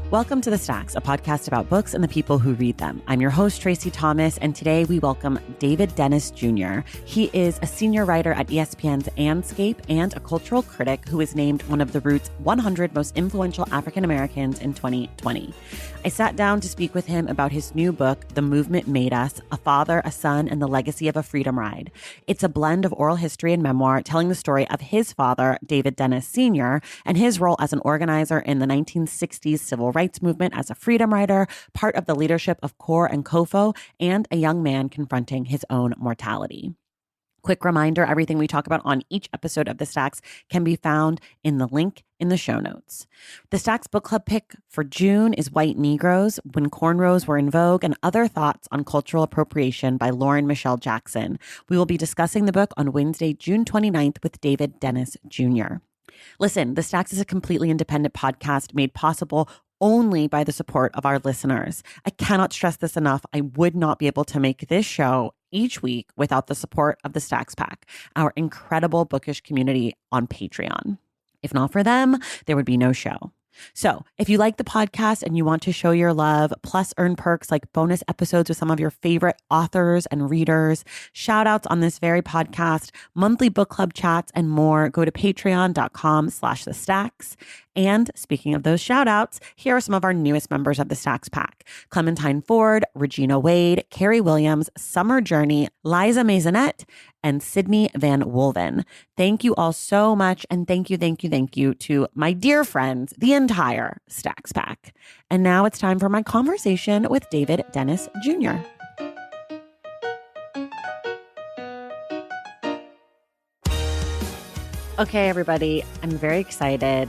Welcome to The Stacks, a podcast about books and the people who read them. I'm your host, Tracy Thomas, and today we welcome David Dennis Jr. He is a senior writer at ESPN's Andscape and a cultural critic who is named one of the Root's 100 most influential African Americans in 2020. I sat down to speak with him about his new book, The Movement Made Us, A Father, a Son, and the Legacy of a Freedom Ride. It's a blend of oral history and memoir telling the story of his father, David Dennis Sr., and his role as an organizer in the 1960s civil rights movement as a freedom rider, part of the leadership of CORE and COFO, and a young man confronting his own mortality. Quick reminder, everything we talk about on each episode of The Stacks can be found in the link in the show notes. The Stacks book club pick for June is White Negroes, When Cornrows Were in Vogue, and Other Thoughts on Cultural Appropriation by Lauren Michelle Jackson. We will be discussing the book on Wednesday, June 29th with David Dennis Jr. Listen, The Stacks is a completely independent podcast made possible only by the support of our listeners. I cannot stress this enough. I would not be able to make this show each week without the support of the Stacks Pack, our incredible bookish community on Patreon. If not for them, there would be no show. So if you like the podcast and you want to show your love, plus earn perks like bonus episodes with some of your favorite authors and readers, shout outs on this very podcast, monthly book club chats, and more, go to patreon.com/thestacks. And speaking of those shout outs, here are some of our newest members of the Stacks Pack: Clementine Ford, Regina Wade, Carrie Williams, Summer Journey, Liza Maisonette, and Sydney Van Wolven. Thank you all so much. And thank you to my dear friends, the entire Stacks Pack. And now it's time for my conversation with David Dennis Jr. Okay, everybody, I'm very excited.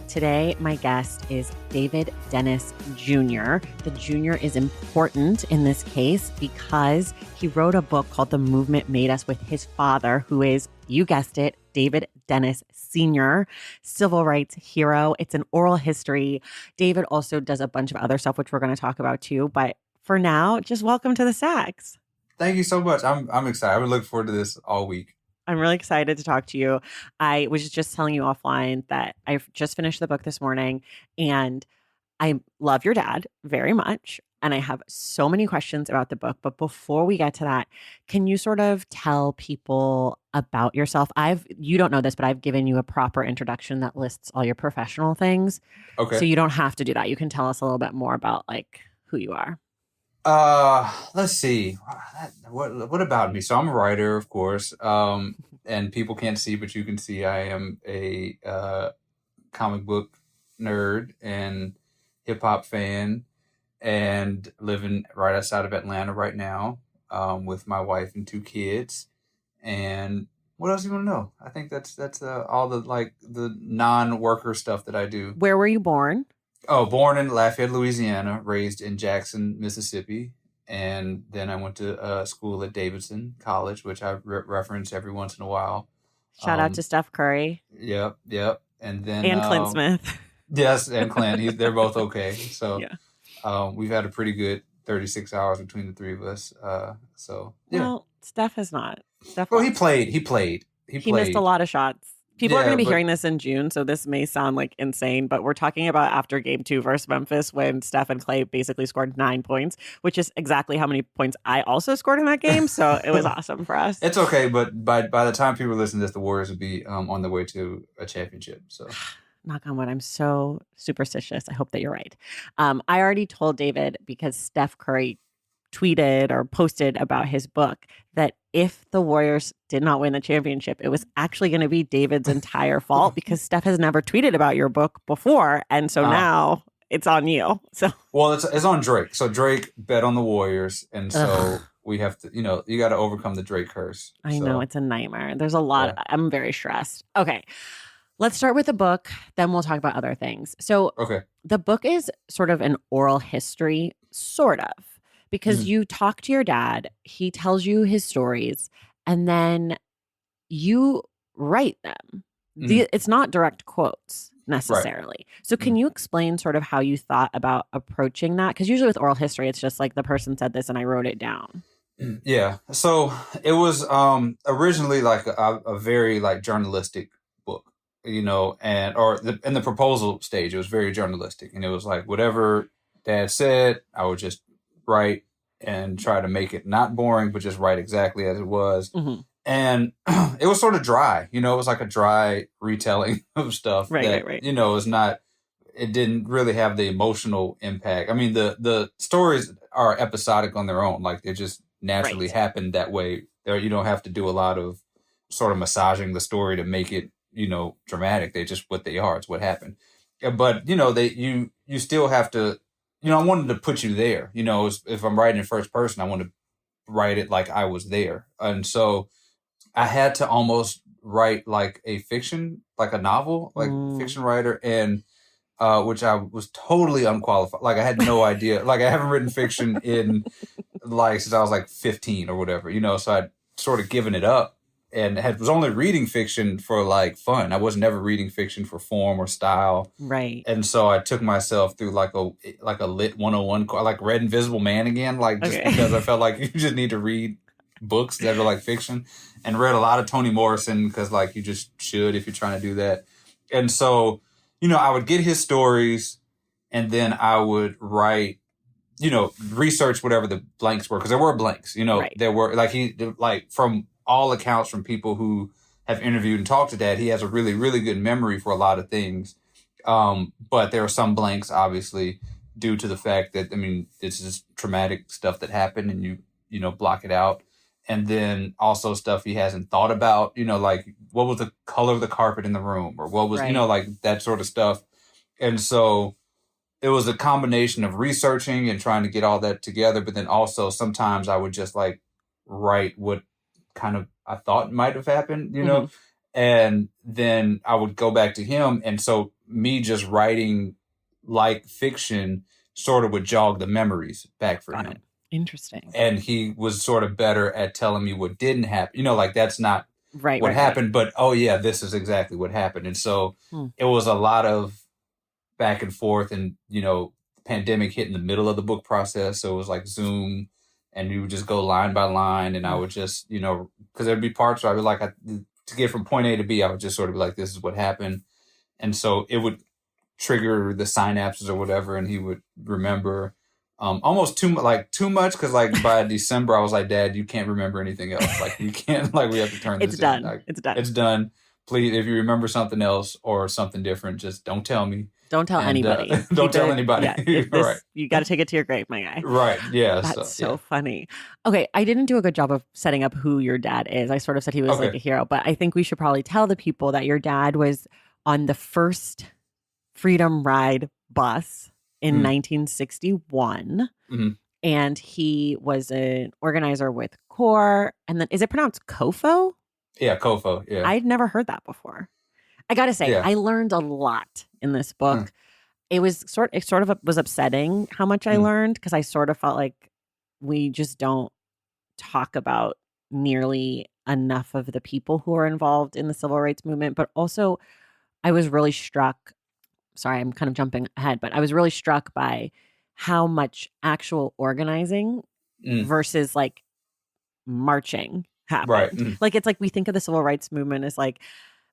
Today, my guest is David Dennis Jr. The Jr. is important in this case because he wrote a book called The Movement Made Us with his father, who is, you guessed it, David Dennis Sr., civil rights hero. It's an oral history. David also does a bunch of other stuff, which we're going to talk about too. But for now, just welcome to the Stacks. Thank you so much. I'm excited. I've been looking forward to this all week. I'm really excited to talk to you. I was just telling you offline that I've just finished the book this morning and I love your dad very much. And I have so many questions about the book. But before we get to that, can you sort of tell people about yourself? You don't know this, but I've given you a proper introduction that lists all your professional things. Okay. So you don't have to do that. You can tell us a little bit more about like who you are. Let's see. What about me? So I'm a writer, of course. And people can't see, but you can see I am a comic book nerd and hip hop fan, and living right outside of Atlanta right now, with my wife and 2 kids. And what else do you want to know? I think that's all the non-worker stuff that I do. Where were you born? Oh, born in Lafayette, Louisiana, raised in Jackson, Mississippi. And then I went to school at Davidson College, which I reference every once in a while. Shout out to Steph Curry. Yep. And then Clint Smith. Yes, and Clint. They're both okay. So yeah. We've had a pretty good 36 hours between the 3 of us. So yeah. Well, Steph has not. Well, he played. He missed a lot of shots. People are going to be hearing this in June, so this may sound like insane, but we're talking about after game 2 versus Memphis when Steph and Clay basically scored 9 points, which is exactly how many points I also scored in that game. So it was awesome for us. It's okay, but by the time people listen to this, the Warriors will be on their way to a championship. So knock on wood, I'm so superstitious. I hope that you're right. I already told David, because Steph Curry tweeted or posted about his book, that if the Warriors did not win the championship, it was actually going to be David's entire fault because Steph has never tweeted about your book before. And so now it's on you. So, well, it's on Drake. So Drake bet on the Warriors. And so we have to, you got to overcome the Drake curse. I know, it's a nightmare. There's a lot. Yeah. I'm very stressed. Okay. Let's start with the book. Then we'll talk about other things. So the book is sort of an oral history, sort of. Because you talk to your dad, he tells you his stories, and then you write them. It's not direct quotes necessarily. Right. So can you explain sort of how you thought about approaching that? Because usually with oral history, it's just like the person said this and I wrote it down. Yeah. So it was originally like a very like journalistic book. and in the proposal stage, it was very journalistic, and it was like whatever Dad said, I would just write and try to make it not boring, but just write exactly as it was. Mm-hmm. And it was sort of dry, it was like a dry retelling of stuff that, Right. is not, it didn't really have the emotional impact. I mean, the stories are episodic on their own. Like, they just naturally happen that way. There, you don't have to do a lot of sort of massaging the story to make it, dramatic. They just what they are. It's what happened. But, you still have to, I wanted to put you there. If I'm writing in first person, I want to write it like I was there. And so I had to almost write like a fiction, like a novel, like fiction writer, and which I was totally unqualified. Like, I had no idea. Like, I haven't written fiction in since I was like 15 or whatever, so I'd sort of given it up and was only reading fiction for like fun. I was never reading fiction for form or style. Right. And so I took myself through like a lit 101, like read Invisible Man again, like just because I felt like you just need to read books that are like fiction, and read a lot of Toni Morrison because like you just should if you're trying to do that. And so, I would get his stories, and then I would write, research whatever the blanks were, because there were blanks, there were like from all accounts from people who have interviewed and talked to Dad, he has a really, really good memory for a lot of things. But there are some blanks, obviously, due to the fact that, I mean, it's just traumatic stuff that happened, and you block it out. And then also stuff he hasn't thought about, like what was the color of the carpet in the room, or what was, like that sort of stuff. And so it was a combination of researching and trying to get all that together. But then also sometimes I would just like write what kind of I thought might have happened, and then I would go back to him. And so me just writing like fiction sort of would jog the memories back for him. Interesting. And he was sort of better at telling me what didn't happen. Like, that's not what happened, but oh yeah, this is exactly what happened. And so it was a lot of back and forth, and the pandemic hit in the middle of the book process, so it was like Zoom, and we would just go line by line, and I would just because there'd be parts where I would like to get from point A to B, I would just sort of be like, this is what happened. And so it would trigger the synapses or whatever, and he would remember almost too much, because like by December I was like, Dad, you can't remember anything else. Like, you can't, like, we have to turn this in. Like, it's done. Please, if you remember something else or something different, just don't tell me. Don't tell anybody. Don't tell anybody. Yeah, right. You got to take it to your grave, my guy. Right. Yeah. That's so funny. Okay. I didn't do a good job of setting up who your dad is. I sort of said he was like a hero, but I think we should probably tell the people that your dad was on the first Freedom Ride bus in 1961. Mm-hmm. And he was an organizer with CORE. And then, is it pronounced COFO? Yeah, COFO. Yeah. I'd never heard that before. I got to say, I learned a lot in this book. It was sort of was upsetting how much I learned, because I sort of felt like we just don't talk about nearly enough of the people who are involved in the civil rights movement. But also, I was really struck. Sorry, I'm kind of jumping ahead, but I was really struck by how much actual organizing versus like marching happened. Right. Like, it's like we think of the civil rights movement as like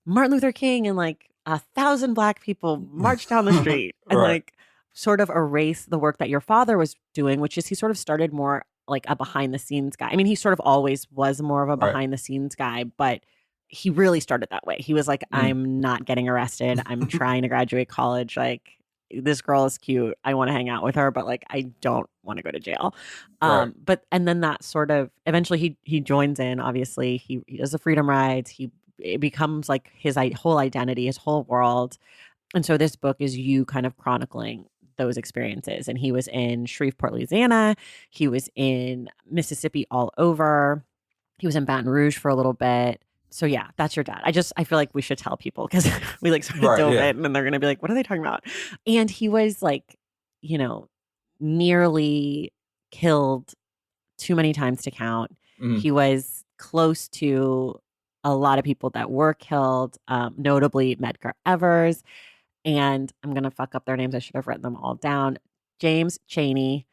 Martin Luther King and like 1,000 Black people marched down the street and like sort of erase the work that your father was doing, which is he sort of started more like a behind the scenes guy. I mean, he sort of always was more of a behind the scenes guy, but he really started that way. He was like, I'm not getting arrested. I'm trying to graduate college. Like, this girl is cute. I want to hang out with her, but like, I don't want to go to jail. But, and then that sort of, eventually he joins in, obviously he does the Freedom Rides. It becomes like his whole identity, his whole world. And so this book is you kind of chronicling those experiences. And he was in Shreveport, Louisiana. He was in Mississippi all over. He was in Baton Rouge for a little bit. So yeah, that's your dad. I feel like we should tell people, because we like sort of dove in, and they're going to be like, what are they talking about? And he was like, nearly killed too many times to count. He was close to a lot of people that were killed, notably Medgar Evers. And I'm going to fuck up their names. I should have written them all down. James Chaney,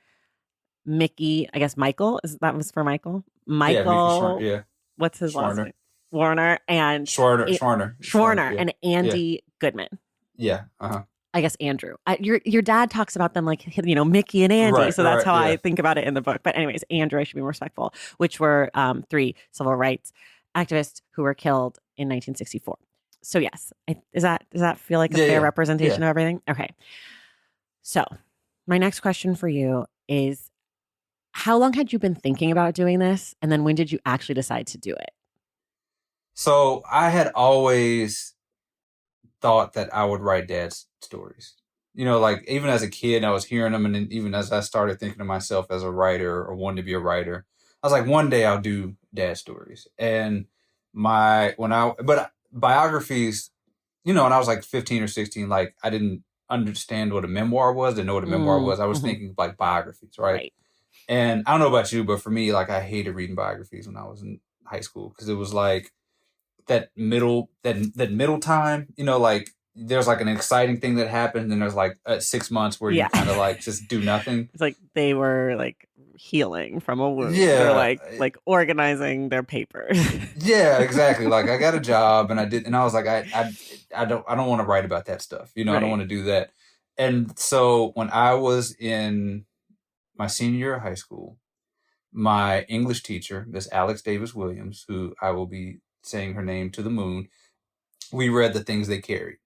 Mickey, I guess Michael, that was for Michael? Michael. Yeah, what's his last name? Warner and Schwerner, yeah. and Yeah. Andy Goodman. Yeah. Uh-huh. I guess Andrew. Your dad talks about them like, Mickey and Andy. So that's how I think about it in the book. But anyways, Andrew, I should be more respectful, which were 3 civil rights activists who were killed in 1964. So yes, does that feel like a fair representation of everything? Okay. So my next question for you is, how long had you been thinking about doing this? And then when did you actually decide to do it? So I had always thought that I would write dad's stories. Like even as a kid, I was hearing them. And then even as I started thinking of myself as a writer or wanting to be a writer, I was like, one day I'll do dad stories. And but biographies, when I was like 15 or 16, like I didn't understand what a memoir was, didn't know what a memoir was. I was thinking like biographies, right? And I don't know about you, but for me, like I hated reading biographies when I was in high school because it was like that middle time, like there's like an exciting thing that happened, and there's like 6 months where you kind of like just do nothing. It's like they were like healing from a wound. Yeah, they're like organizing their papers. Yeah, exactly. Like I got a job, and I was like, I don't want to write about that stuff. I don't want to do that. And so when I was in my senior year of high school, my English teacher, Miss Alex Davis Williams, who I will be saying her name to the moon, we read The Things They Carried.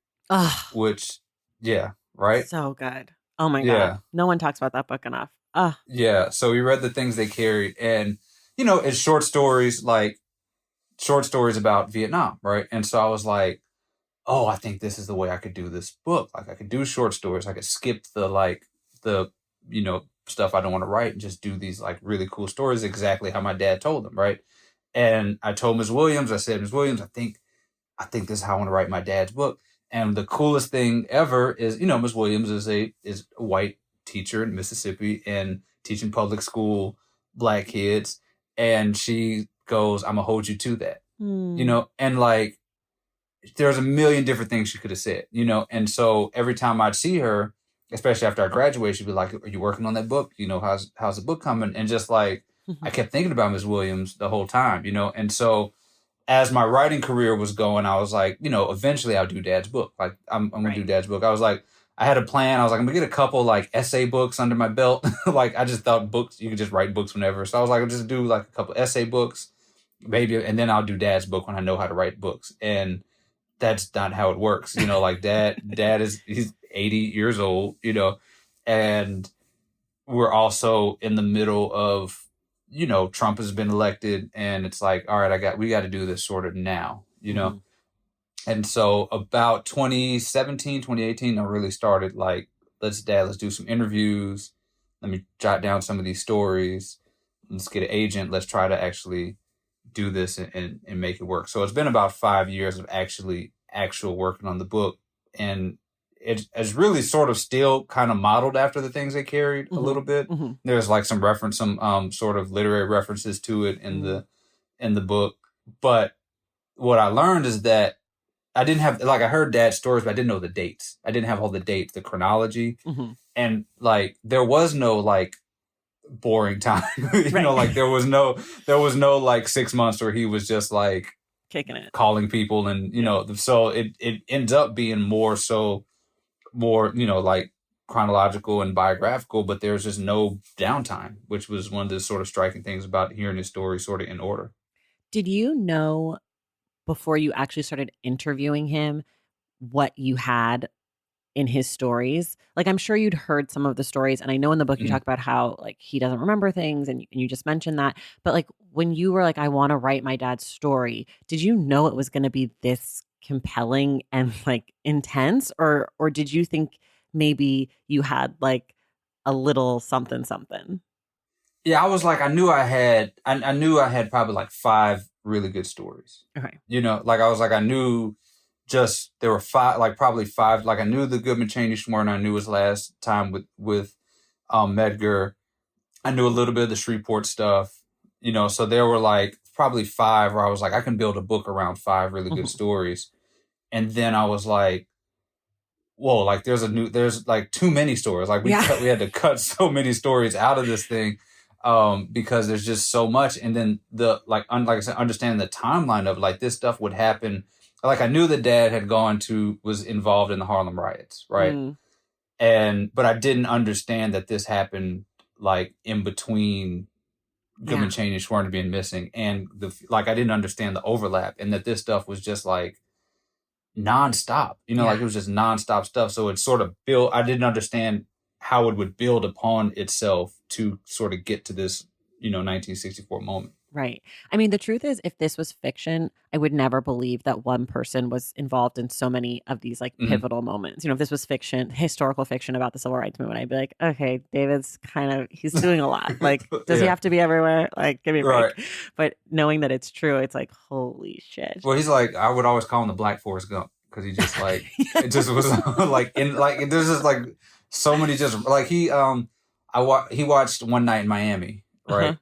Which, yeah, right? So good. Oh my God. No one talks about that book enough. Yeah, so we read The Things They Carried, and, it's short stories about Vietnam, right? And so I was like, oh, I think this is the way I could do this book. Like I could do short stories. I could skip the stuff I don't want to write and just do these like really cool stories exactly how my dad told them, right? And I told Ms. Williams, I said, Ms. Williams, I think this is how I want to write my dad's book. And the coolest thing ever is, Ms. Williams is a white teacher in Mississippi and teaching public school Black kids. And she goes, I'm gonna hold you to that, and like, there's a million different things she could have said, and so every time I'd see her, especially after I graduated, she'd be like, are you working on that book? How's the book coming? And just like, I kept thinking about Ms. Williams the whole time, and so as my writing career was going, I was like, eventually I'll do dad's book. Like I'm going to do dad's book. I was like, I had a plan. I was like, I'm going to get a couple like essay books under my belt. Like I just thought books, you could just write books whenever. So I was like, I'll just do like a couple essay books, maybe, and then I'll do dad's book when I know how to write books. And that's not how it works. Like dad he's 80 years old, and we're also in the middle of, Trump has been elected, and it's like, all right, we got to do this sort of now, And so about 2017, 2018, I really started like, let's do some interviews. Let me jot down some of these stories. Let's get an agent. Let's try to actually do this and make it work. So it's been about 5 years of actual working on the book. And it's really sort of still kind of modeled after The Things They Carried a little bit. There's like some sort of literary references to it in the book. But what I learned is that I didn't have, like, I heard dad's stories, but I didn't know the dates. I didn't have all the dates, the chronology. And like, there was no like boring time, like there was no like 6 months where he was just like kicking it, calling people. And, so it ends up being more, like chronological and biographical, but there's just no downtime, which was one of the sort of striking things about hearing his story sort of in order. Did you know before you actually started interviewing him what you had in his stories? Like, I'm sure you'd heard some of the stories, and I know in the book you talk about how like he doesn't remember things, and you just mentioned that. But like, when you were like, I want to write my dad's story, did you know it was going to be this compelling and like intense, or did you think maybe you had like a little something? Yeah, I was like, I knew I had probably like 5 really good stories. Okay. Like I was like, I knew just there were 5, like probably 5. Like I knew the Goodman Cheney Schwerner. I knew his last time with Medgar. I knew a little bit of the Shreveport stuff. So there were like probably 5 where I was like, I can build a book around 5 really good stories. And then I was like, whoa, like there's like too many stories. Like we had to cut so many stories out of this thing. because there's just so much. And then like I said, understanding the timeline of like this stuff would happen. Like I knew the dad was involved in the Harlem riots, right? But I didn't understand that this happened like in between Goodman, Cheney, and Schwerner being missing, and I didn't understand the overlap, and that this stuff was just like nonstop, like it was just nonstop stuff. So it sort of built. I didn't understand how it would build upon itself to sort of get to this, 1964 moment. Right. I mean, the truth is, if this was fiction, I would never believe that one person was involved in so many of these like pivotal moments. If this was fiction, historical fiction about the civil rights movement, I'd be like, okay, David's he's doing a lot. Like, does he have to be everywhere? Like, give me a break. Right. But knowing that it's true, it's like, holy shit. Well, he's like, I would always call him the Black Forrest Gump because he just like, it just was like, there's just like so many just like he watched One Night in Miami, right?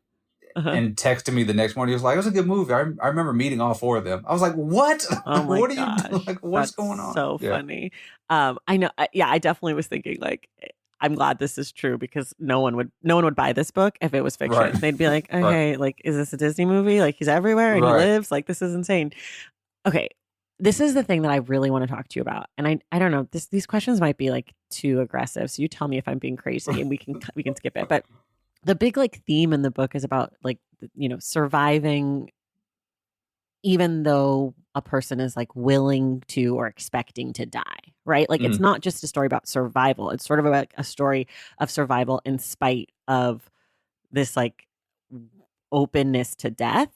And texted me the next morning. He was like, it was a good movie. I remember meeting all four of them. I was like, what? Oh my what are gosh. you doing? Like, what's going on? So funny. I know. I definitely was thinking like, I'm glad this is true because no one would buy this book if it was fiction. Right. They'd be like, okay, like, is this a Disney movie? Like he's everywhere and he lives. Like, this is insane. Okay. This is the thing that I really want to talk to you about. And I don't know, these questions might be like too aggressive. So you tell me if I'm being crazy and we can skip it. But the big like theme in the book is about like, surviving even though a person is like willing to or expecting to die, right? Like it's not just a story about survival. It's sort of about a story of survival in spite of this like openness to death.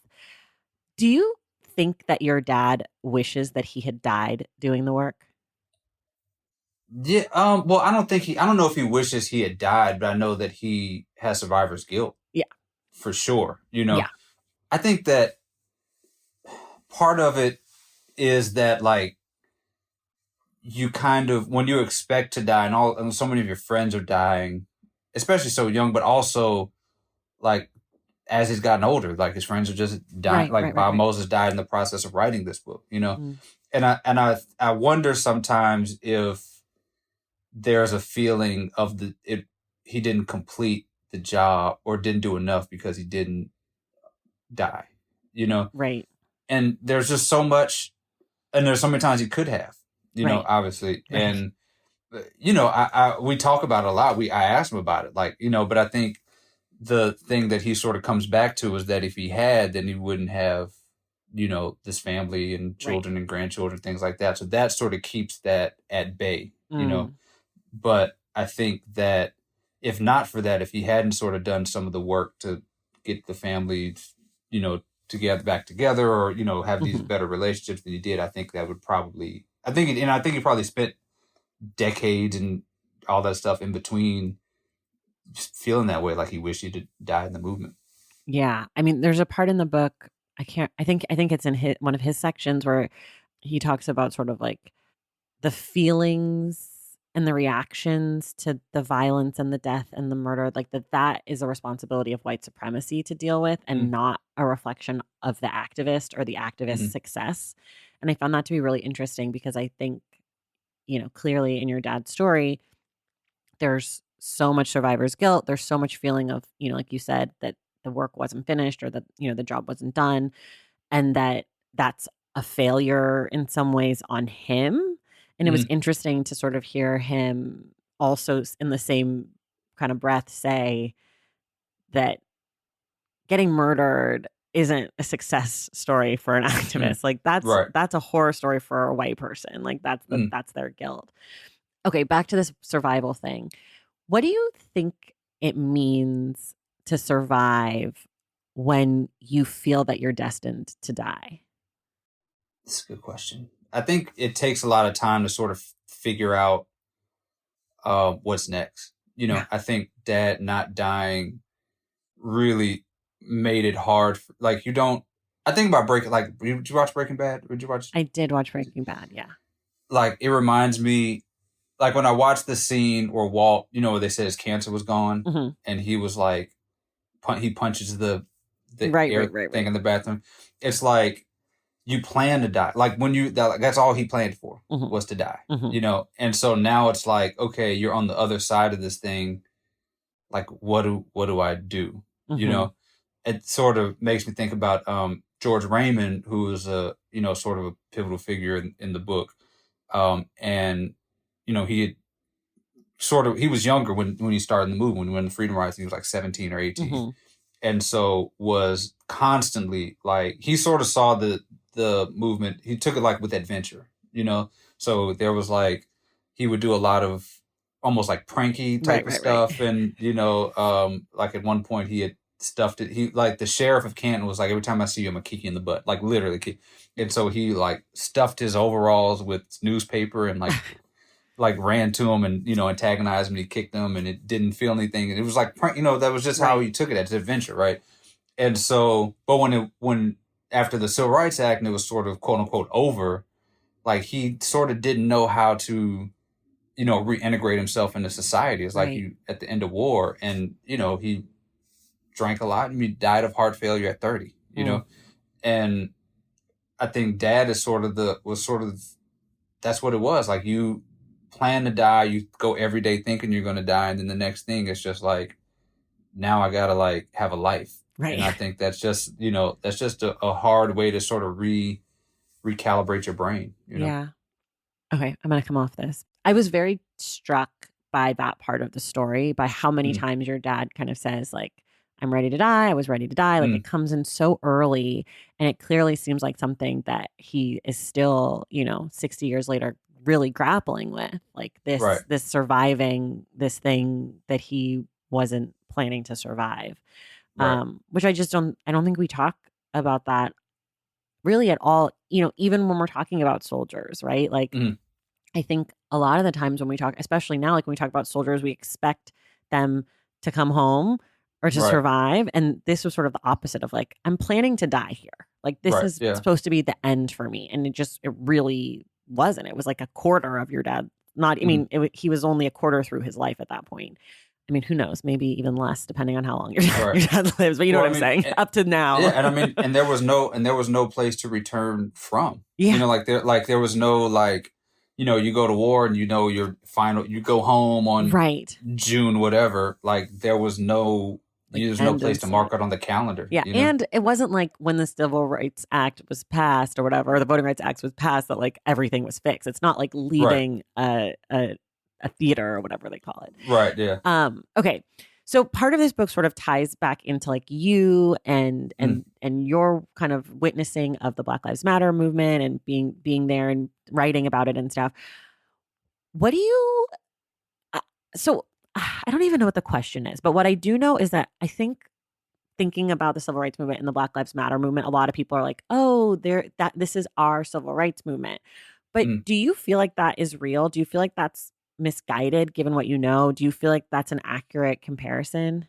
Do you think that your dad wishes that he had died doing the work? Yeah. Well, I don't know if he wishes he had died, but I know that he has survivor's guilt. Yeah. For sure. Yeah. I think that part of it is that like you kind of, when you expect to die and so many of your friends are dying, especially so young, but also like as he's gotten older, like his friends are just dying. Bob Moses died in the process of writing this book, and I wonder sometimes if there's a feeling of he didn't complete the job or didn't do enough because he didn't die, Right. And there's just so much, and there's so many times he could have, obviously. Right. And, we talk about it a lot. I asked him about it, like, but I think the thing that he sort of comes back to is that if he had, then he wouldn't have, this family and children and grandchildren, things like that. So that sort of keeps that at bay, But I think that if not for that, if he hadn't sort of done some of the work to get the family, back together or, have these better relationships than he did, I think that would probably, I think he probably spent decades and all that stuff in between just feeling that way. Like he wished he'd died in the movement. Yeah. I mean, there's a part in the book, I think it's in one of his sections where he talks about sort of like the feelings and the reactions to the violence and the death and the murder, like that is a responsibility of white supremacy to deal with and not a reflection of the activist or the activist's success. And I found that to be really interesting because I think, clearly in your dad's story, there's so much survivor's guilt. There's so much feeling of, like you said, that the work wasn't finished or that, the job wasn't done and that's a failure in some ways on him. And it was interesting to sort of hear him also in the same kind of breath say that getting murdered isn't a success story for an activist. Like that's a horror story for a white person. Like that's their guilt. Okay, back to this survival thing. What do you think it means to survive when you feel that you're destined to die? That's a good question. I think it takes a lot of time to sort of figure out what's next. I think Dad not dying really made it hard. I think about did you watch Breaking Bad? Did you watch? I did watch Breaking Bad, yeah. Like, it reminds me, like when I watched the scene where Walt, where they said his cancer was gone and he was like, he punches the air thing in the bathroom. It's like, you plan to die. Like when that's all he planned for was to die, And so now it's like, okay, you're on the other side of this thing. Like, what do I do? you know. It sort of makes me think about George Raymond, who is a, you know, sort of a pivotal figure in the book. And, you know, he was younger when he started the movement, when the Freedom Rides, he was like 17 or 18. And so was constantly like, he sort of saw the movement, he took it like with adventure, you know? So there was like, he would do a lot of almost like pranky type of stuff. And, you know, like at one point he had stuffed it. He, like, the sheriff of Canton was like, every time I see you, I'm gonna kick you in the butt, like literally. And so he like stuffed his overalls with newspaper and like like ran to him and, you know, antagonized him, and he kicked him, and it didn't feel anything. And it was like, you know, that was just how he took it as adventure, right? And so, but when after the Civil Rights Act and it was sort of quote unquote over, like he sort of didn't know how to, you know, reintegrate himself into society. It's like you at the end of war, and, you know, he drank a lot and he died of heart failure at 30, you know? And I think Dad is that's what it was. Like, you plan to die, you go every day thinking you're going to die. And then the next thing is just like, now I got to like have a life. Right. And I think that's just, you know, that's just a hard way to sort of recalibrate your brain, you know? Yeah. Okay. I'm going to come off this. I was very struck by that part of the story, by how many times your dad kind of says like, I'm ready to die. I was ready to die. Like, it comes in so early, and it clearly seems like something that he is still, you know, 60 years later, really grappling with, like this surviving this thing that he wasn't planning to survive. Which I don't think we talk about that really at all, you know, even when we're talking about soldiers, right? Like, I think a lot of the times when we talk, especially now, like when we talk about soldiers, we expect them to come home or to survive. And this was sort of the opposite of like, I'm planning to die here. Like, this is supposed to be the end for me. And it really wasn't. It was like a quarter of your dad. I mean, he was only a quarter through his life at that point. I mean, who knows? Maybe even less, depending on how long your dad lives. But you know what I'm saying? Up to now. Yeah, and I mean, and there was no place to return from. Yeah. You know, there was no like, you know, you go to war and you know you go home on June whatever. Like, there was no. There's no place to mark it on the calendar. Yeah, you know? And it wasn't like when the Civil Rights Act was passed or whatever, or the Voting Rights Act was passed, that like everything was fixed. It's not like leaving a theater or whatever they call it. Right. Yeah. Okay. So part of this book sort of ties back into like you and your kind of witnessing of the Black Lives Matter movement and being there and writing about it and stuff. What do you? So I don't even know what the question is, but what I do know is that I think thinking about the civil rights movement and the Black Lives Matter movement, a lot of people are like, "Oh, this is our civil rights movement." But do you feel like that is real? Do you feel like that's misguided given what you know? Do you feel like that's an accurate comparison?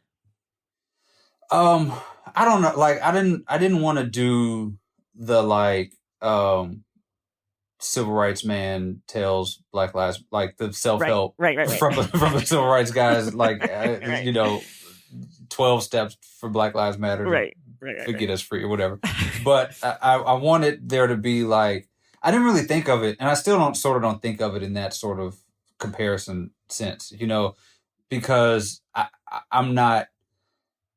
I don't know. Like, I didn't want to do the like civil rights man tells Black Lives, like the self-help from the civil rights guys, like you know, 12 steps for Black Lives Matter to get us free or whatever. But I wanted there to be like, I didn't really think of it, and I still don't think of it in that sort of comparison sense, you know, because I'm not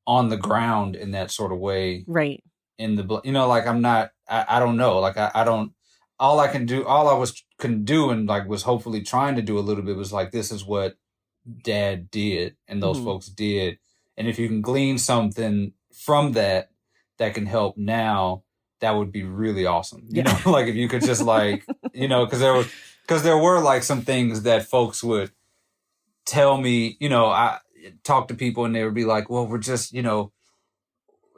on the ground in that sort of way, right? In the, you know, like I'm not, I don't know, like I don't. All I can do and like was hopefully trying to do a little bit was like, this is what Dad did and those folks did. And if you can glean something from that can help now, that would be really awesome. You know, like if you could just like, you know, because there were like some things that folks would tell me, you know, I talk to people and they would be like, well, we're just, you know,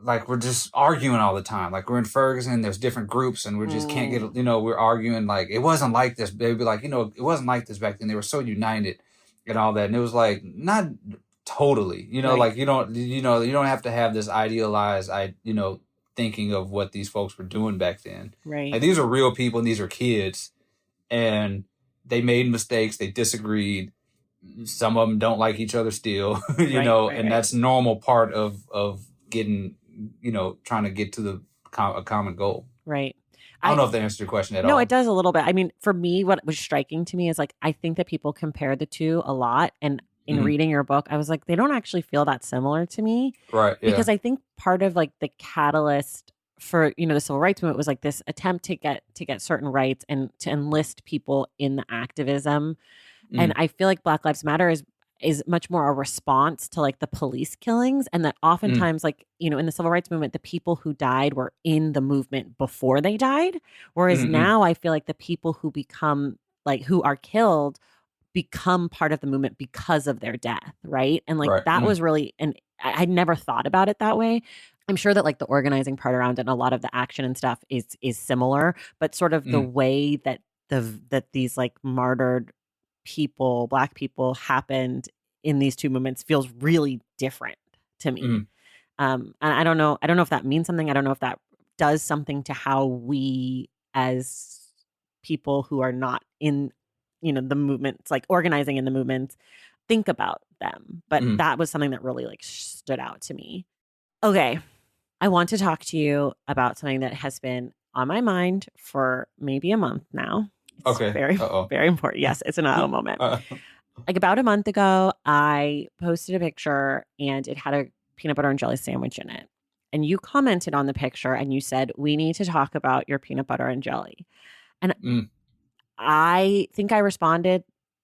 like we're just arguing all the time. Like we're in Ferguson, there's different groups and we just can't get, you know, we're arguing like it wasn't like this. They'd be like, you know, it wasn't like this back then. They were so united and all that. And it was like, not totally, you know, like you don't have to have this idealized, you know, thinking of what these folks were doing back then. Right. Like these are real people and these are kids and they made mistakes. They disagreed. Some of them don't like each other still, you know, and that's normal part of getting, you know, trying to get to a common goal. Right. I don't know if that answers your question at all. No, it does a little bit. I mean, for me, what was striking to me is like, I think that people compare the two a lot. And in reading your book, I was like, they don't actually feel that similar to me. Right. Yeah. Because I think part of like the catalyst for, the civil rights movement was like this attempt to get certain rights and to enlist people in the activism. And I feel like Black Lives Matter is much more a response to like the police killings, and that oftentimes like, in the civil rights movement, the people who died were in the movement before they died. Whereas now I feel like the people who become like, who are killed become part of the movement because of their death. Right. And like, that was really, and I'd never thought about it that way. I'm sure that like the organizing part around it and a lot of the action and stuff is similar, but sort of the way that that these like martyred people, Black people, happened in these two movements feels really different to me. And I don't know if that means something. I don't know if that does something to how we as people who are not in, the movements, like organizing in the movements, think about them. But that was something that really like stood out to me. Okay. I want to talk to you about something that has been on my mind for maybe a month now. It's very, very important. Yes, it's an uh-oh moment. Like about a month ago, I posted a picture and it had a peanut butter and jelly sandwich in it. And you commented on the picture and you said, we need to talk about your peanut butter and jelly. And I think I responded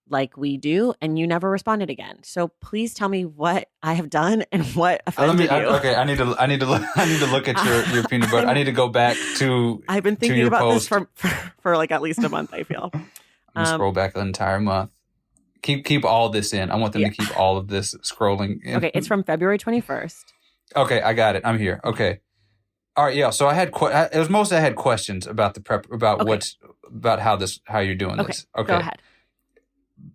like we do, and you never responded again. So please tell me what I have done and what offended you. Okay, I need to look at your peanut butter. I need to go back to. I've been thinking about this for like at least a month, I feel. I'm gonna scroll back an entire month. Keep all this in. I want them to keep all of this scrolling in. Okay, it's from February 21st. Okay, I got it. I'm here. Okay. All right, yeah. So I had it was mostly I had questions about the prep about how you're doing this. Okay. Go ahead.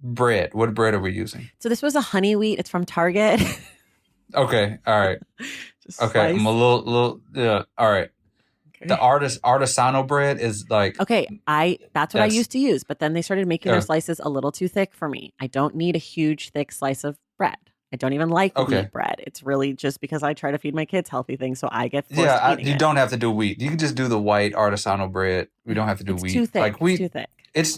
Bread. What bread are we using? So this was a honey wheat. It's from Target. Okay. All right. Okay. Slice. I'm a little yeah. All right. Okay. The artisanal bread is like that's what I used to use, but then they started making their slices a little too thick for me. I don't need a huge thick slice of bread. I don't even like wheat bread. It's really just because I try to feed my kids healthy things, so I get forced you don't have to do wheat. You can just do the white artisanal bread. We don't have to do wheat. Too thick. Like wheat, it's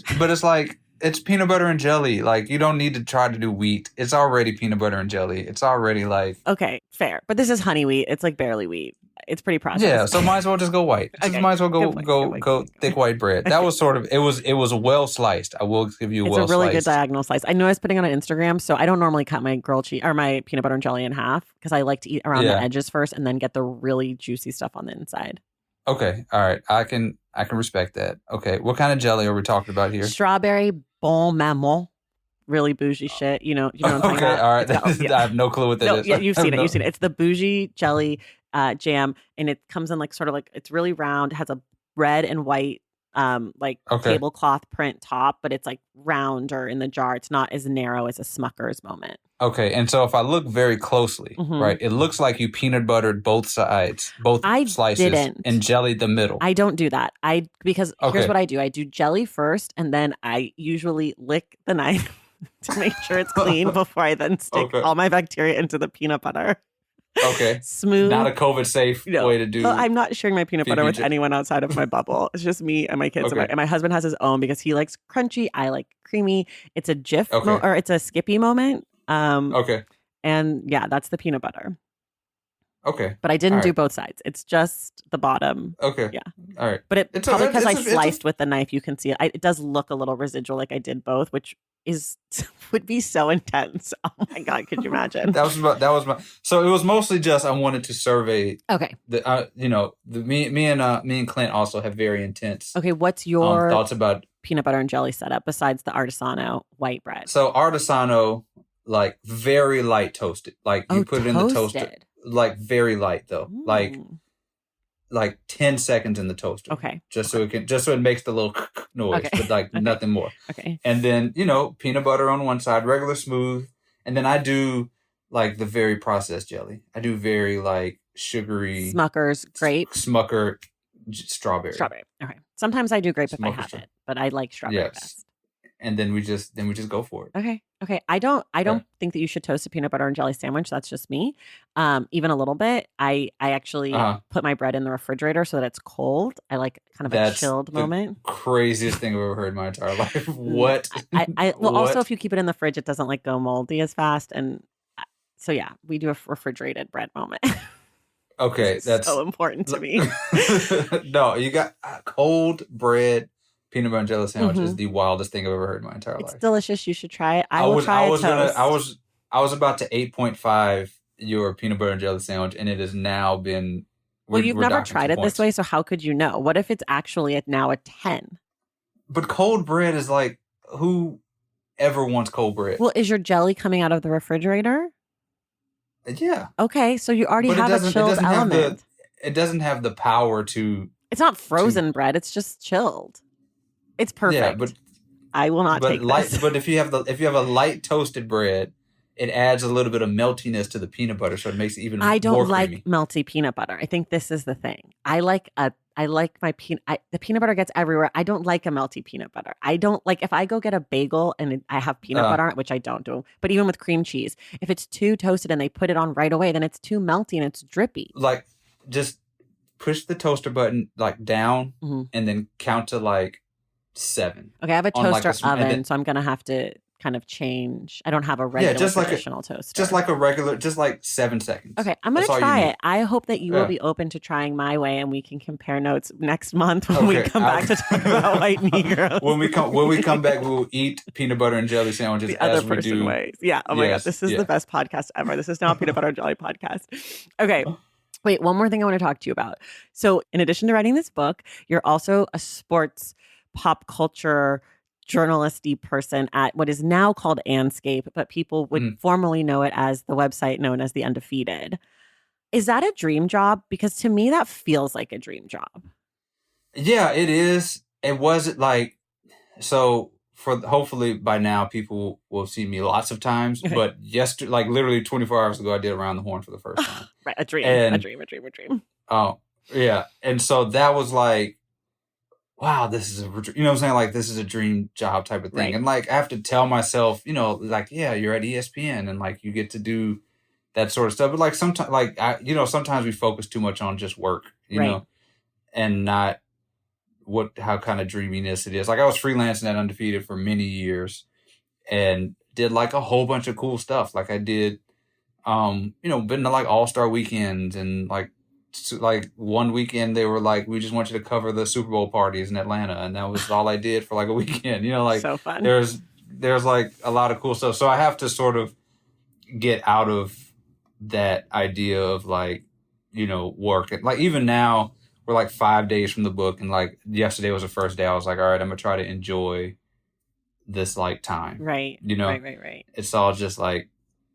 too thick. It's like it's peanut butter and jelly. Like you don't need to try to do wheat. It's already peanut butter and jelly. It's already like okay, fair. But this is honey wheat. It's like barely wheat. It's pretty processed. Yeah, so might as well just go white. Might as well go thick white bread. That was sort of it was well sliced. I will give you it's a really good diagonal slice. I know I was putting it on Instagram, so I don't normally cut my grilled cheese or my peanut butter and jelly in half because I like to eat around the edges first and then get the really juicy stuff on the inside. Okay, all right, I can respect that. Okay, what kind of jelly are we talking about here? Strawberry bon maman. Really bougie shit. You know what I'm talking about? All right. I have no clue what that is. Yeah, you've seen it. It's the bougie jelly jam, and it comes in like sort of like it's really round, has a red and white tablecloth print top, but it's like rounder in the jar. It's not as narrow as a Smucker's moment. Okay, and so if I look very closely, right, it looks like you peanut buttered both sides, slices, and jellied the middle. I don't do that. Because here's what I do. I do jelly first, and then I usually lick the knife to make sure it's clean before I then stick all my bacteria into the peanut butter. Okay. Smooth. Not a COVID safe way to do. Well, I'm not sharing my peanut butter with anyone outside of my bubble. It's just me and my kids. And my husband has his own because he likes crunchy. I like creamy. It's a Jif or it's a Skippy moment. And yeah, that's the peanut butter. Okay. But I didn't do both sides. It's just the bottom. Okay. Yeah. All right. But it's probably because I sliced with the knife, you can see it. It does look a little residual like I did both, which would be so intense. Oh my God, could you imagine? So it was mostly just I wanted to survey. Okay. Me and Clint also have very intense. Okay, what's your thoughts about peanut butter and jelly setup besides the Artisano white bread? So Artisano, like very light toasted. Like you put it in the toaster. Like very light though. Like 10 seconds in the toaster. Okay. Just so it makes the little noise, but like nothing more. Okay. And then, peanut butter on one side, regular smooth. And then I do like the very processed jelly. I do very like sugary. Smucker's grape. Strawberry. Okay. Sometimes I do grape if I have it, but I like strawberry best. and then we just go for it. Okay. Okay. I don't Okay. think that you should toast a peanut butter and jelly sandwich. That's just me. Even a little bit. I actually Uh-huh. put my bread in the refrigerator so that it's cold. I like kind of a That's chilled the moment. craziest thing I've ever heard in my entire life. Mm, What? well, also What? if you keep it in the fridge, it doesn't like go moldy as fast. And so yeah, we do a refrigerated bread moment. Okay, It's so that's important to me. no. You got cold bread peanut butter and jelly sandwich Hmm. is the wildest thing I've ever heard in my entire It's life. delicious. You should try it. I I will was try I a was gonna toast. I was about to 8.5 your peanut butter and jelly sandwich, and it has now been Well, you've we're never docking tried two it this points. way, so how could you know? What if it's actually now a 10? But cold bread is like, who ever wants cold bread? Well, is your jelly coming out of the refrigerator? Yeah, Okay, so you already but have a it chilled doesn't have element. the power to It's not to frozen bread, it's just chilled. It's yeah, perfect. I will not take this. but if you have a light toasted bread, it adds a little bit of meltiness to the peanut butter, so it makes it even I don't more like creamy. melty peanut butter. I think this is the thing. I like my the peanut butter gets everywhere. I don't like a melty peanut butter. I don't like if I go get a bagel and I have peanut Uh, butter on it, which I don't do. But even with cream cheese, if it's too toasted and they put it on right away, then it's too melty and it's drippy. like just push the toaster button like down, Mhm. and then count to like 7 Okay, I have a on like toaster and then oven, so I'm gonna have to kind of change. I don't have a yeah, regular traditional just toaster. like a regular, just like 7 seconds. Okay, I'm gonna That's all you try it. need. I hope that you will Yeah. be open to trying my way, and we can compare notes next month when we Okay. come back to talk about white Negroes. When we come back, we will eat peanut butter and jelly sandwiches The other as we person do. ways. Yeah. Oh my God. Yes. This is Yeah. the best podcast ever. This is now a peanut butter and jelly podcast. Okay. Wait, one more thing I want to talk to you about. So, in addition to writing this book, you're also a sports pop culture journalisty person at what is now called Anscape, but people would Mhm. formerly know it as the website known as The Undefeated. Is that a dream job? Because to me, that feels like a dream job. Yeah, it is. It wasn't like so. For hopefully by now people will see me lots of times. Okay. But yesterday, like literally 24 hours ago, I did Around the Horn for the first time. Right. A dream. And A dream. oh yeah, and so that was like, wow, this is you know what I'm saying? Like this is a dream job type of thing. Right. And like I have to tell myself, like, yeah, you're at ESPN and like you get to do that sort of stuff. But like sometimes sometimes we focus too much on just work, Right. and not how kind of dreaminess it is. Like I was freelancing at Undefeated for many years and did like a whole bunch of cool stuff. Like I did been to like all-star weekends, and like one weekend they were like, we just want you to cover the Super Bowl parties in Atlanta, and that was all I did for like a weekend. Like So fun. there's like a lot of cool stuff. So I have to sort of get out of that idea of like, work. Like even now we're like 5 days from the book, and like yesterday was the first day. I was like, all right, I'm gonna try to enjoy this like time. Right. Right. It's all just like,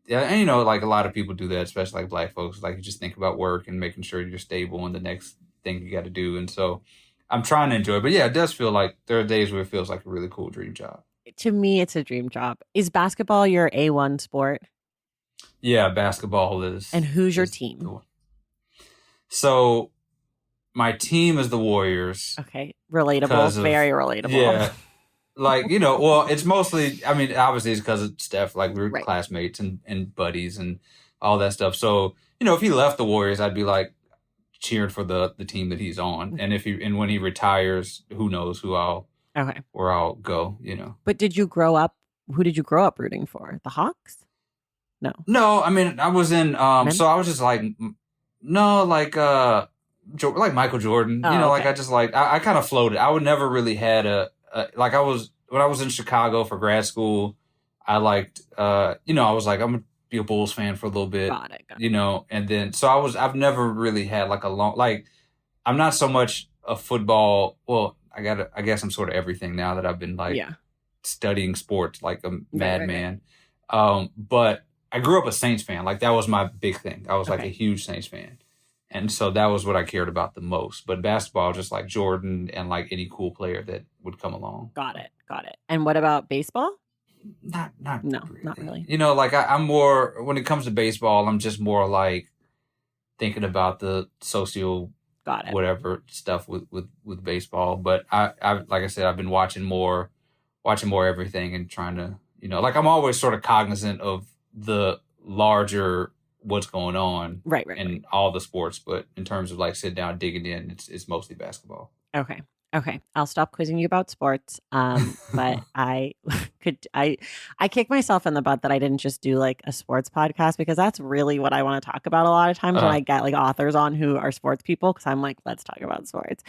yeah, and like a lot of people do that, especially like Black folks. Like you just think about work and making sure you're stable and the next thing you got to do. And so I'm trying to enjoy it. But yeah, it does feel like there are days where it feels like a really cool dream job. To me, it's a dream job. Is basketball your A1 sport? Yeah, basketball is. And who's your team? So my team is the Warriors. Okay. Relatable. Very relatable. Yeah. Like, well, it's mostly, I mean, obviously it's because of Steph. Like, we're classmates and buddies and all that stuff. So, if he left the Warriors, I'd be like cheering for the team that he's on. And when he retires, who knows where I'll go, But who did you grow up rooting for? The Hawks? No. No, I mean, I was in, so I was just like, no, like Michael Jordan, like I just like, I kind of floated. I would never really had when I was in Chicago for grad school, I liked, I was like, I'm going to be a Bulls fan for a little bit, Got it. And then, so I've never really had like I'm not so much a football. Well, I guess I'm sort of everything now that I've been like studying sports like a madman. But I grew up a Saints fan. Like that was my big thing. I was like a huge Saints fan. And so that was what I cared about the most. But basketball, just like Jordan and like any cool player that would come along. Got it. And what about baseball? Not really. Not really. Like I'm more, when it comes to baseball, I'm just more like thinking about the socio whatever stuff with baseball. But I like I said, I've been watching more watching more everything and trying to, like I'm always sort of cognizant of the larger what's going on Right. in all the sports, but in terms of like sit down digging in, it's mostly basketball. Okay. I'll stop quizzing you about sports. But I kick myself in the butt that I didn't just do like a sports podcast, because that's really what I want to talk about a lot of times when I get like authors on who are sports people, because I'm like, let's talk about sports.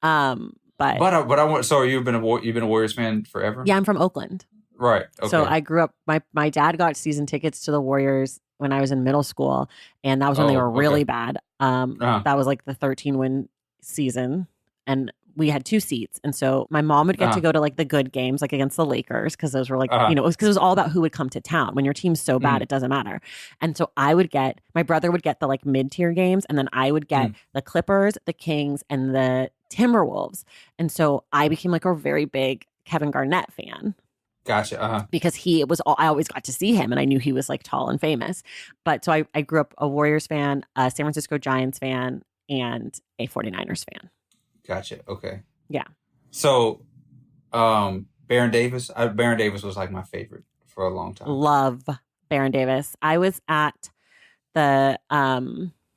But I want. So you've been a Warriors fan forever? Yeah, I'm from Oakland. Right. Okay. So I grew up. My dad got season tickets to the Warriors when I was in middle school, and that was when they were really bad. That was like the 13-win season, and we had 2 seats. And so my mom would get to go to like the good games, like against the Lakers, because those were like, it was all about who would come to town. When your team's so bad, it doesn't matter. And so my brother would get the like mid-tier games, and then I would get the Clippers, the Kings, and the Timberwolves. And so I became like a very big Kevin Garnett fan. Gotcha. Because I always got to see him, and I knew he was like tall and famous. But so I grew up a Warriors fan, a San Francisco Giants fan, and a 49ers fan. Gotcha. Okay. Yeah. So, Baron Davis. Baron Davis was like my favorite for a long time. Love Baron Davis. I was at the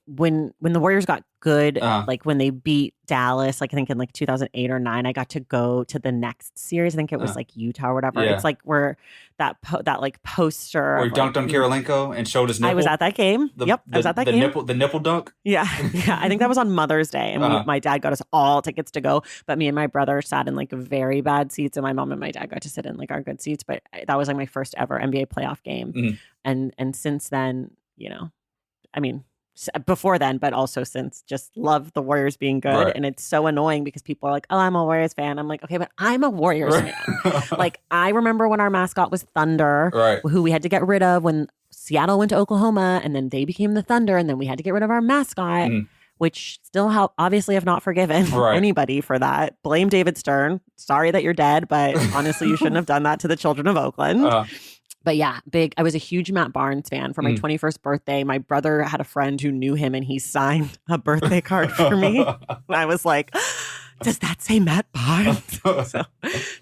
when the Warriors got good, like when they beat Dallas, like I think in like 2008 or 9, I got to go to the next series. I think it was like Utah or whatever. Yeah. It's like where that like poster where he dunked on Karolinko and showed his nipple. I was at that game. I was at that game. The nipple dunk. Yeah. I think that was on Mother's Day, and my dad got us all tickets to go, but me and my brother sat in like very bad seats, and my mom and my dad got to sit in like our good seats. But that was like my first ever NBA playoff game, and since then, I mean, before then, but also since, just love the Warriors being good. Right. And it's so annoying because people are like, oh, I'm a Warriors fan. I'm like, okay, but I'm a Warriors fan. Like, I remember when our mascot was Thunder, who we had to get rid of when Seattle went to Oklahoma, and then they became the Thunder, and then we had to get rid of our mascot, which still obviously have not forgiven anybody for that. Blame David Stern. Sorry that you're dead, but honestly, you shouldn't have done that to the children of Oakland. But yeah, I was a huge Matt Barnes fan. For my 21st birthday, my brother had a friend who knew him, and he signed a birthday card for me. And I was like, does that say Matt Barnes? So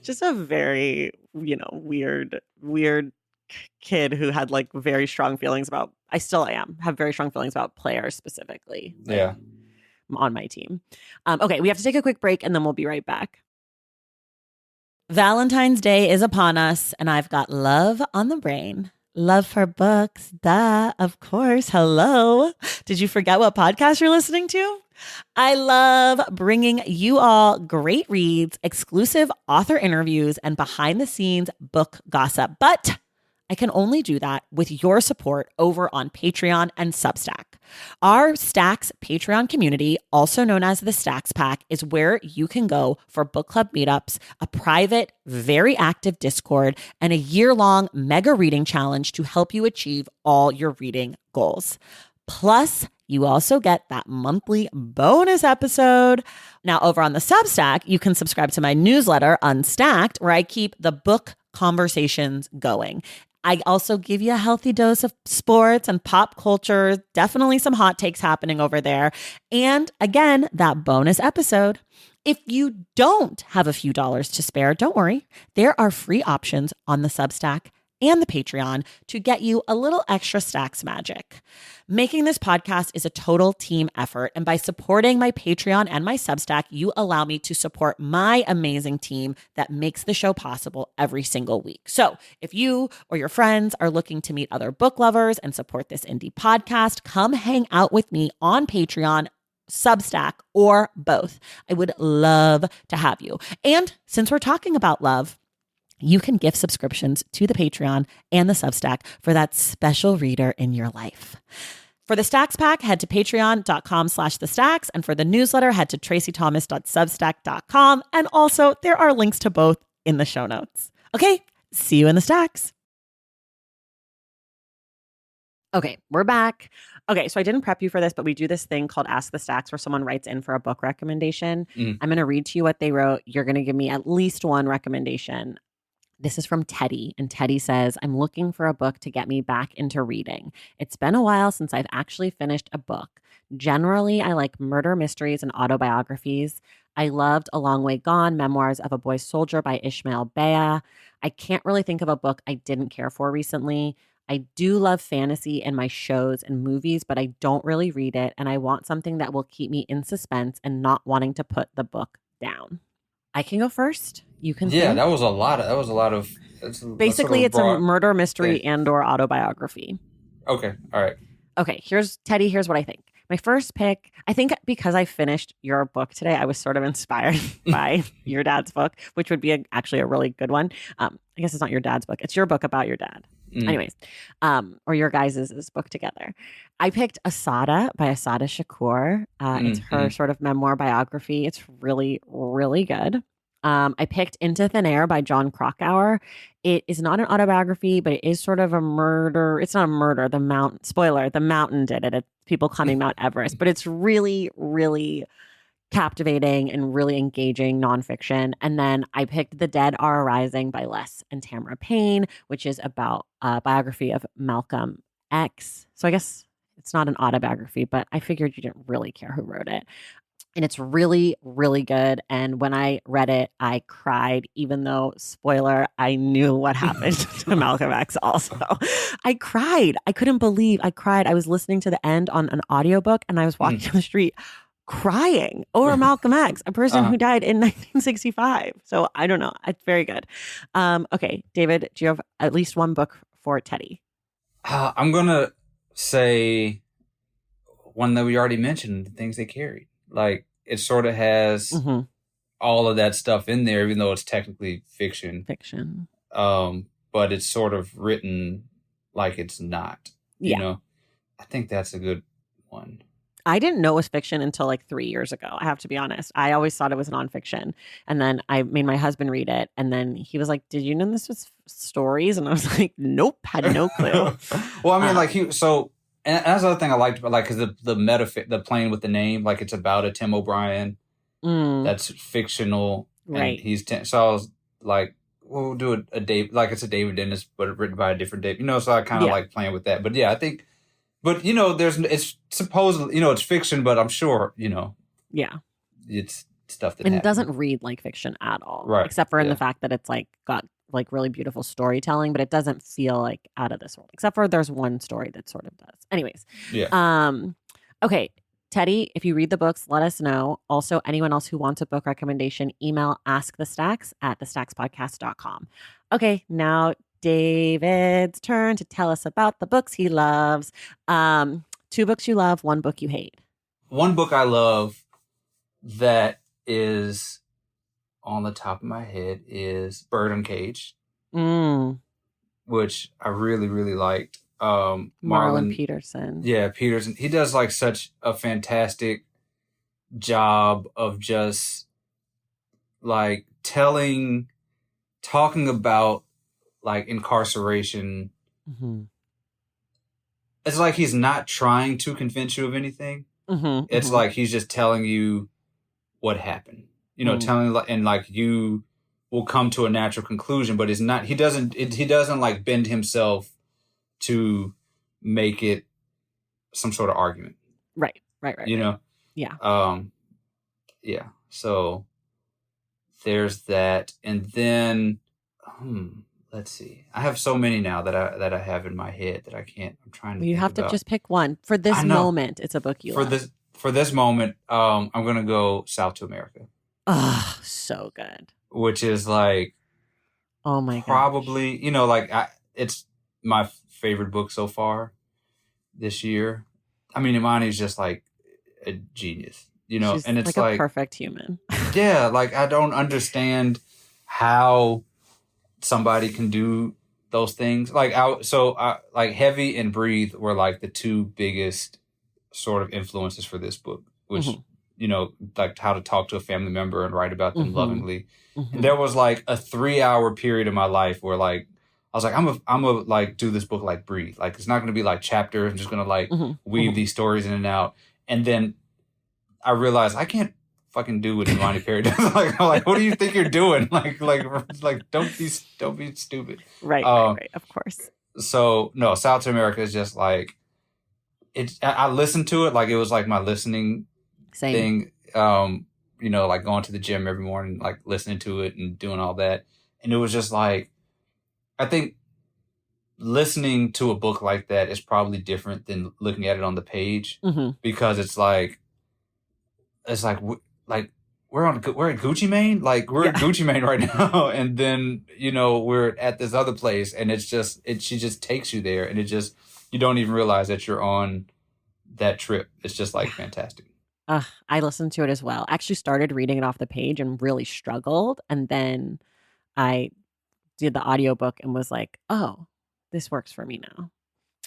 just a very, weird kid who had like very strong feelings about, have very strong feelings about players specifically. Yeah. On my team. Okay, we have to take a quick break, and then we'll be right back. Valentine's Day is upon us, and I've got love on the brain. Love for books, duh, of course. Hello. Did you forget what podcast you're listening to? I love bringing you all great reads, exclusive author interviews, and behind-the-scenes book gossip. But I can only do that with your support over on Patreon and Substack. Our Stacks Patreon community, also known as the Stacks Pack, is where you can go for book club meetups, a private, very active Discord, and a year-long mega reading challenge to help you achieve all your reading goals. Plus, you also get that monthly bonus episode. Now, over on the Substack, you can subscribe to my newsletter, Unstacked, where I keep the book conversations going. I also give you a healthy dose of sports and pop culture, definitely some hot takes happening over there. And again, that bonus episode. If you don't have a few dollars to spare, don't worry. There are free options on the Substack and the Patreon to get you a little extra Stacks magic. Making this podcast is a total team effort, and by supporting my Patreon and my Substack, you allow me to support my amazing team that makes the show possible every single week. So if you or your friends are looking to meet other book lovers and support this indie podcast, come hang out with me on Patreon, Substack, or both. I would love to have you. And since we're talking about love, you can gift subscriptions to the Patreon and the Substack for that special reader in your life. For the Stacks Pack, head to patreon.com/thestacks. And for the newsletter, head to tracythomas.substack.com. And also, there are links to both in the show notes. Okay, see you in the Stacks. Okay, we're back. Okay, so I didn't prep you for this, but we do this thing called Ask the Stacks where someone writes in for a book recommendation. I'm going to read to you what they wrote. You're going to give me at least one recommendation. This is from Teddy, and Teddy says, I'm looking for a book to get me back into reading. It's been a while since I've actually finished a book. Generally, I like murder mysteries and autobiographies. I loved A Long Way Gone, Memoirs of a Boy Soldier by Ishmael Bea. I can't really think of a book I didn't care for recently. I do love fantasy in my shows and movies, but I don't really read it. And I want something that will keep me in suspense and not wanting to put the book down. I can go first. You can Yeah, think. that was a lot of. That was a lot of. That's sort Basically, of it's a broad murder mystery thing. and/or autobiography. Okay, all right. Okay, here's Teddy. Here's what I think. My first pick, I think because I finished your book today, I was sort of inspired by your dad's book, which would be actually a really good one. I guess it's not your dad's book. It's your book about your dad. Mm, Anyways, or your guys' book together. I picked Asada by Asada Shakur. It's her sort of memoir biography. It's really, really good. I picked Into Thin Air by John Krakauer. It is not an autobiography, but it is sort of a murder. It's not a murder. The mountain did it. It's people climbing Mount Everest, but it's really, really captivating and really engaging nonfiction. And then I picked The Dead Are Arising by Les and Tamara Payne, which is about a biography of Malcolm X. So I guess it's not an autobiography, but I figured you didn't really care who wrote it. And it's really, really good. And when I read it, I cried, even though, spoiler, I knew what happened to Malcolm X also. I cried. I couldn't believe I cried. I was listening to the end on an audiobook and I was walking down the street crying over Malcolm X, a person who died in 1965. So I don't know. It's very good. Okay, David, do you have at least one book for Teddy? I'm gonna say one that we already mentioned, The Things They Carried. Like, it sort of has all of that stuff in there, even though it's technically fiction. But it's sort of written like it's not. You know? I think that's a good one. I didn't know it was fiction until like 3 years ago. I have to be honest. I always thought it was nonfiction. And then I made my husband read it. And then he was like, did you know this was stories? And I was like, nope, had no clue. Well, I mean, and that's the other thing I liked about, like, because the playing with the name, like, it's about a Tim O'Brien that's fictional, right? And so I was like, well, we'll do a Dave, like, it's a David Dennis, but written by a different Dave, So I kind of like playing with that. But yeah, I think, but it's supposedly, it's fiction, but I'm sure, it's stuff that and happened. It doesn't read like fiction at all, right? Except for in the fact that it's like got like really beautiful storytelling, but it doesn't feel like out of this world, except for there's one story that sort of does. Anyways. Okay. Teddy, if you read the books, let us know. Also, anyone else who wants a book recommendation, email askthestacks@thestackspodcast.com. Okay. Now David's turn to tell us about the books he loves. 2 books you love, 1 book you hate. One book I love that is on the top of my head is Bird Uncaged, which I really, really liked. Marlon Peterson. Yeah, Peterson. He does like such a fantastic job of just like talking about like incarceration. It's like he's not trying to convince you of anything. It's like he's just telling you what happened. Telling, and like you will come to a natural conclusion, but it's not. He doesn't like bend himself to make it some sort of argument. Right. Yeah. Yeah. So there's that, and then let's see. I have so many now that I have in my head that I can't. I'm trying to. You have to just pick one for this moment. It's a book you love. For this moment. I'm gonna go South to America. Oh, so good. Which is like, oh my god, probably it's my favorite book so far this year. I mean, Imani's just like a genius, She's and it's like a perfect human. Yeah, like I don't understand how somebody can do those things. Like like Heavy and Breathe were like the 2 biggest sort of influences for this book, which like how to talk to a family member and write about them lovingly. And there was like a 3-hour period in my life where like I was like, I'm a like do this book like Breathe. Like it's not going to be like chapters. I'm just going to like weave these stories in and out. And then I realized I can't fucking do what Imani Perry does. like, what do you think you're doing? Like, don't be stupid. Right. Of course. So no, South to America is just like I listened to it like it was like my listening thing. like going to the gym every morning, like listening to it and doing all that. And it was just like, I think listening to a book like that is probably different than looking at it on the page, because it's like we're at Gucci Mane, like we're at Gucci Mane right now, and then we're at this other place, and she just takes you there, and you don't even realize that you're on that trip. It's just like fantastic. I listened to it as well. I actually started reading it off the page and really struggled, and then I did the audiobook and was like, oh, this works for me now.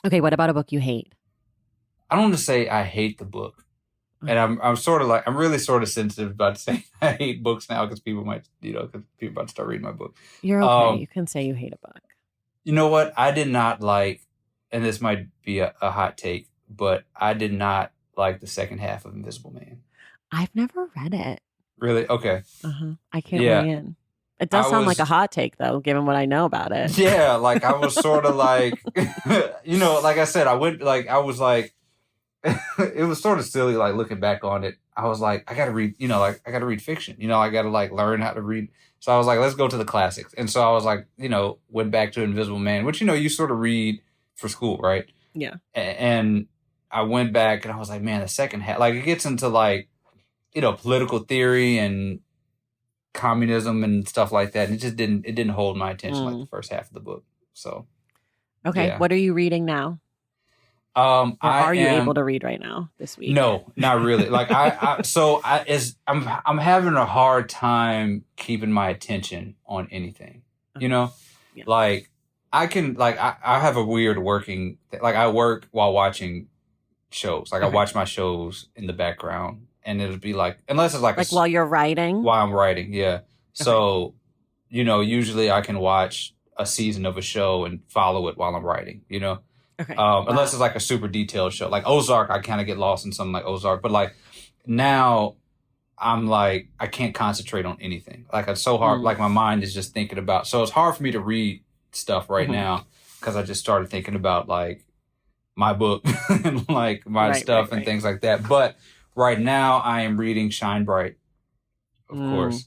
Okay, what about a book you hate? I don't want to say I hate the book. And I'm sort of like, I'm really sort of sensitive about saying I hate books now, because people might, because people about to start reading my book. You're okay. You can say you hate a book. You know what? I did not like, and this might be a hot take, but I did not like the second half of Invisible Man. I've never read it. Really? Okay. I can't weigh in. It does sound like a hot take, though, given what I know about it. Yeah, like I was sort of like, like I said, it was sort of silly, like looking back on it. I was like, I gotta read, I gotta read fiction. I gotta like learn how to read. So I was like, let's go to the classics. And so I was like, went back to Invisible Man, which, you sort of read for school, right? Yeah. And I went back and I was like, man, the second half, like it gets into like, political theory and communism and stuff like that. And it didn't hold my attention like the first half of the book. So. Okay. Yeah. What are you reading now? Are you able to read right now this week? No, not really. Like I'm having a hard time keeping my attention on anything. Yeah. Like I can, like I have a weird working, like I work while watching shows. Like I watch my shows in the background, and it'll be like, unless it's like while you're writing. While I'm writing, yeah. Okay. So, usually I can watch a season of a show and follow it while I'm writing. Okay. Unless it's like a super detailed show, like Ozark, I kind of get lost in something like Ozark. But like now, I'm like, I can't concentrate on anything. Like it's so hard. Like my mind is just thinking about. So it's hard for me to read stuff right now, because I just started thinking about like my book and like my stuff and things like that. But right now, I am reading Shine Bright, of course.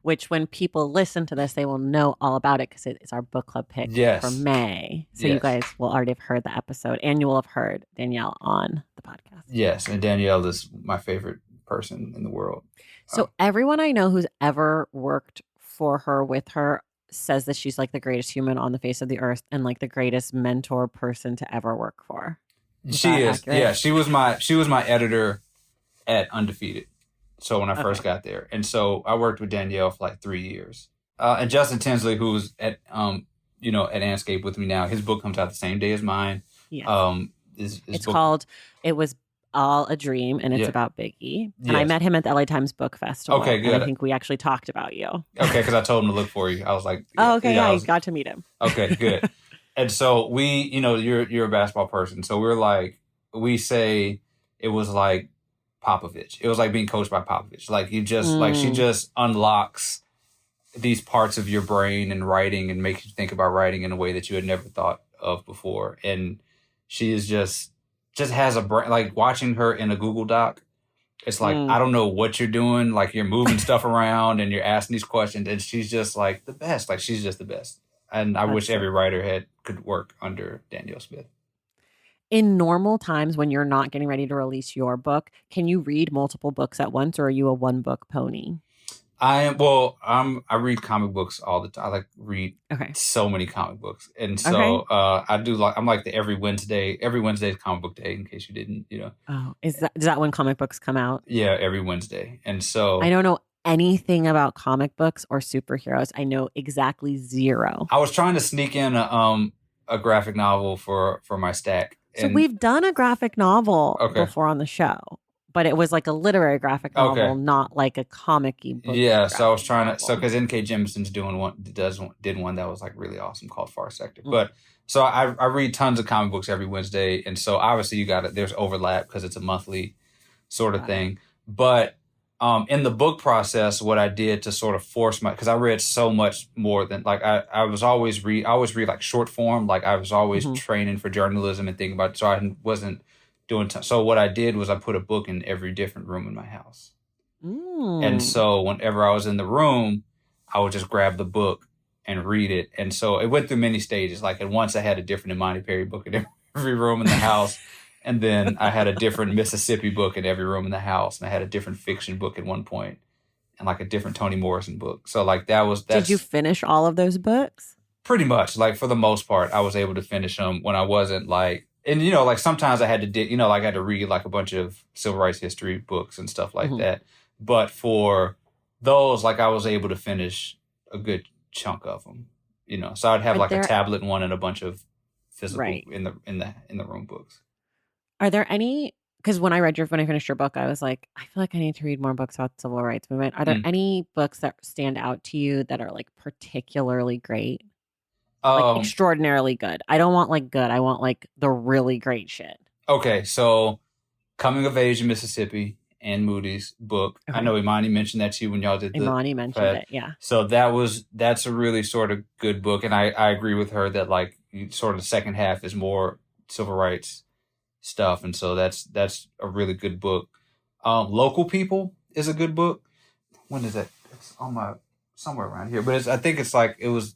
Which when people listen to this, they will know all about it, because it's our book club pick for May. So you guys will already have heard the episode, and you will have heard Danielle on the podcast. Yes, and Danielle is my favorite person in the world. So everyone I know who's ever worked for her, with her, says that she's like the greatest human on the face of the earth and like the greatest mentor person to ever work for. She is. Accurate? Yeah, she was my editor at Undefeated. So when I first got there, and so I worked with Danielle for like 3 years. And Justin Tinsley, who's at at Anscape with me now, his book comes out the same day as mine. Yeah. It's called "It Was All a Dream," and it's about Biggie. And I met him at the LA Times Book Festival. Okay, good. And I think we actually talked about you. Okay, because I told him to look for you. I was like, I got to meet him. Okay, good. And so we, you're a basketball person, so we're like, we say it was like Popovich. It was like being coached by Popovich. Like you just like she just unlocks these parts of your brain and writing, and makes you think about writing in a way that you had never thought of before. And she is just has a brain. Like watching her in a Google Doc, it's like I don't know what you're doing. Like you're moving stuff around and you're asking these questions, and she's just like the best. Like she's just the best. And I wish every writer could work under Danielle Smith. In normal times, when you're not getting ready to release your book, can you read multiple books at once, or are you a one book pony? I read comic books all the time. I like read so many comic books. And so I do I'm like every Wednesday is comic book day, in case you didn't, Oh, is that when comic books come out? Yeah, every Wednesday. And so I don't know anything about comic books or superheroes. I know exactly zero. I was trying to sneak in a graphic novel for my stack. So we've done a graphic novel before on the show, but it was like a literary graphic novel, not like a comic-y book. Yeah, so I was trying to, because N.K. Jemisin's did one that was like really awesome called Far Sector. But so I read tons of comic books every Wednesday, and so obviously there's overlap because it's a monthly sort of thing. But in the book process, what I did to sort of force because I read so much more than like I always read like short form. Like I was always training for journalism and thinking about it. So I wasn't doing so what I did was I put a book in every different room in my house. And Mm. so whenever I was in the room, I would just grab the book and read it. And so it went through many stages. Like at once I had a different Imani Perry book in every room in the house. And then I had a different Mississippi book in every room in the house. And I had a different fiction book at one point and like a different Toni Morrison book. So like Did you that's finish all of those books? pretty much like for the most part, I was able to finish them when I wasn't like, and like sometimes I had to, like I had to read like a bunch of civil rights history books and stuff like Mhm. that. But for those, like I was able to finish a good chunk of them, So I'd have Are like a there tablet one and a bunch of physical right? in the room books. Are there any? Because when I finished your book, I was like, I feel like I need to read more books about the civil rights movement. Are there Mm. any books that stand out to you that are like particularly great, like Um, extraordinarily good? I don't want like good. I want like the really great shit. okay, so Coming of Age in Mississippi, Ann Moody's book. I Okay, know Imani mentioned that to you when y'all did the Imani mentioned pad. it. Yeah. So that's a really sort of good book, and I agree with her that like sort of the second half is more civil rights stuff, and so that's a really good book. Local People is a good book. When is that? It's on my somewhere around here, but I think it's like it was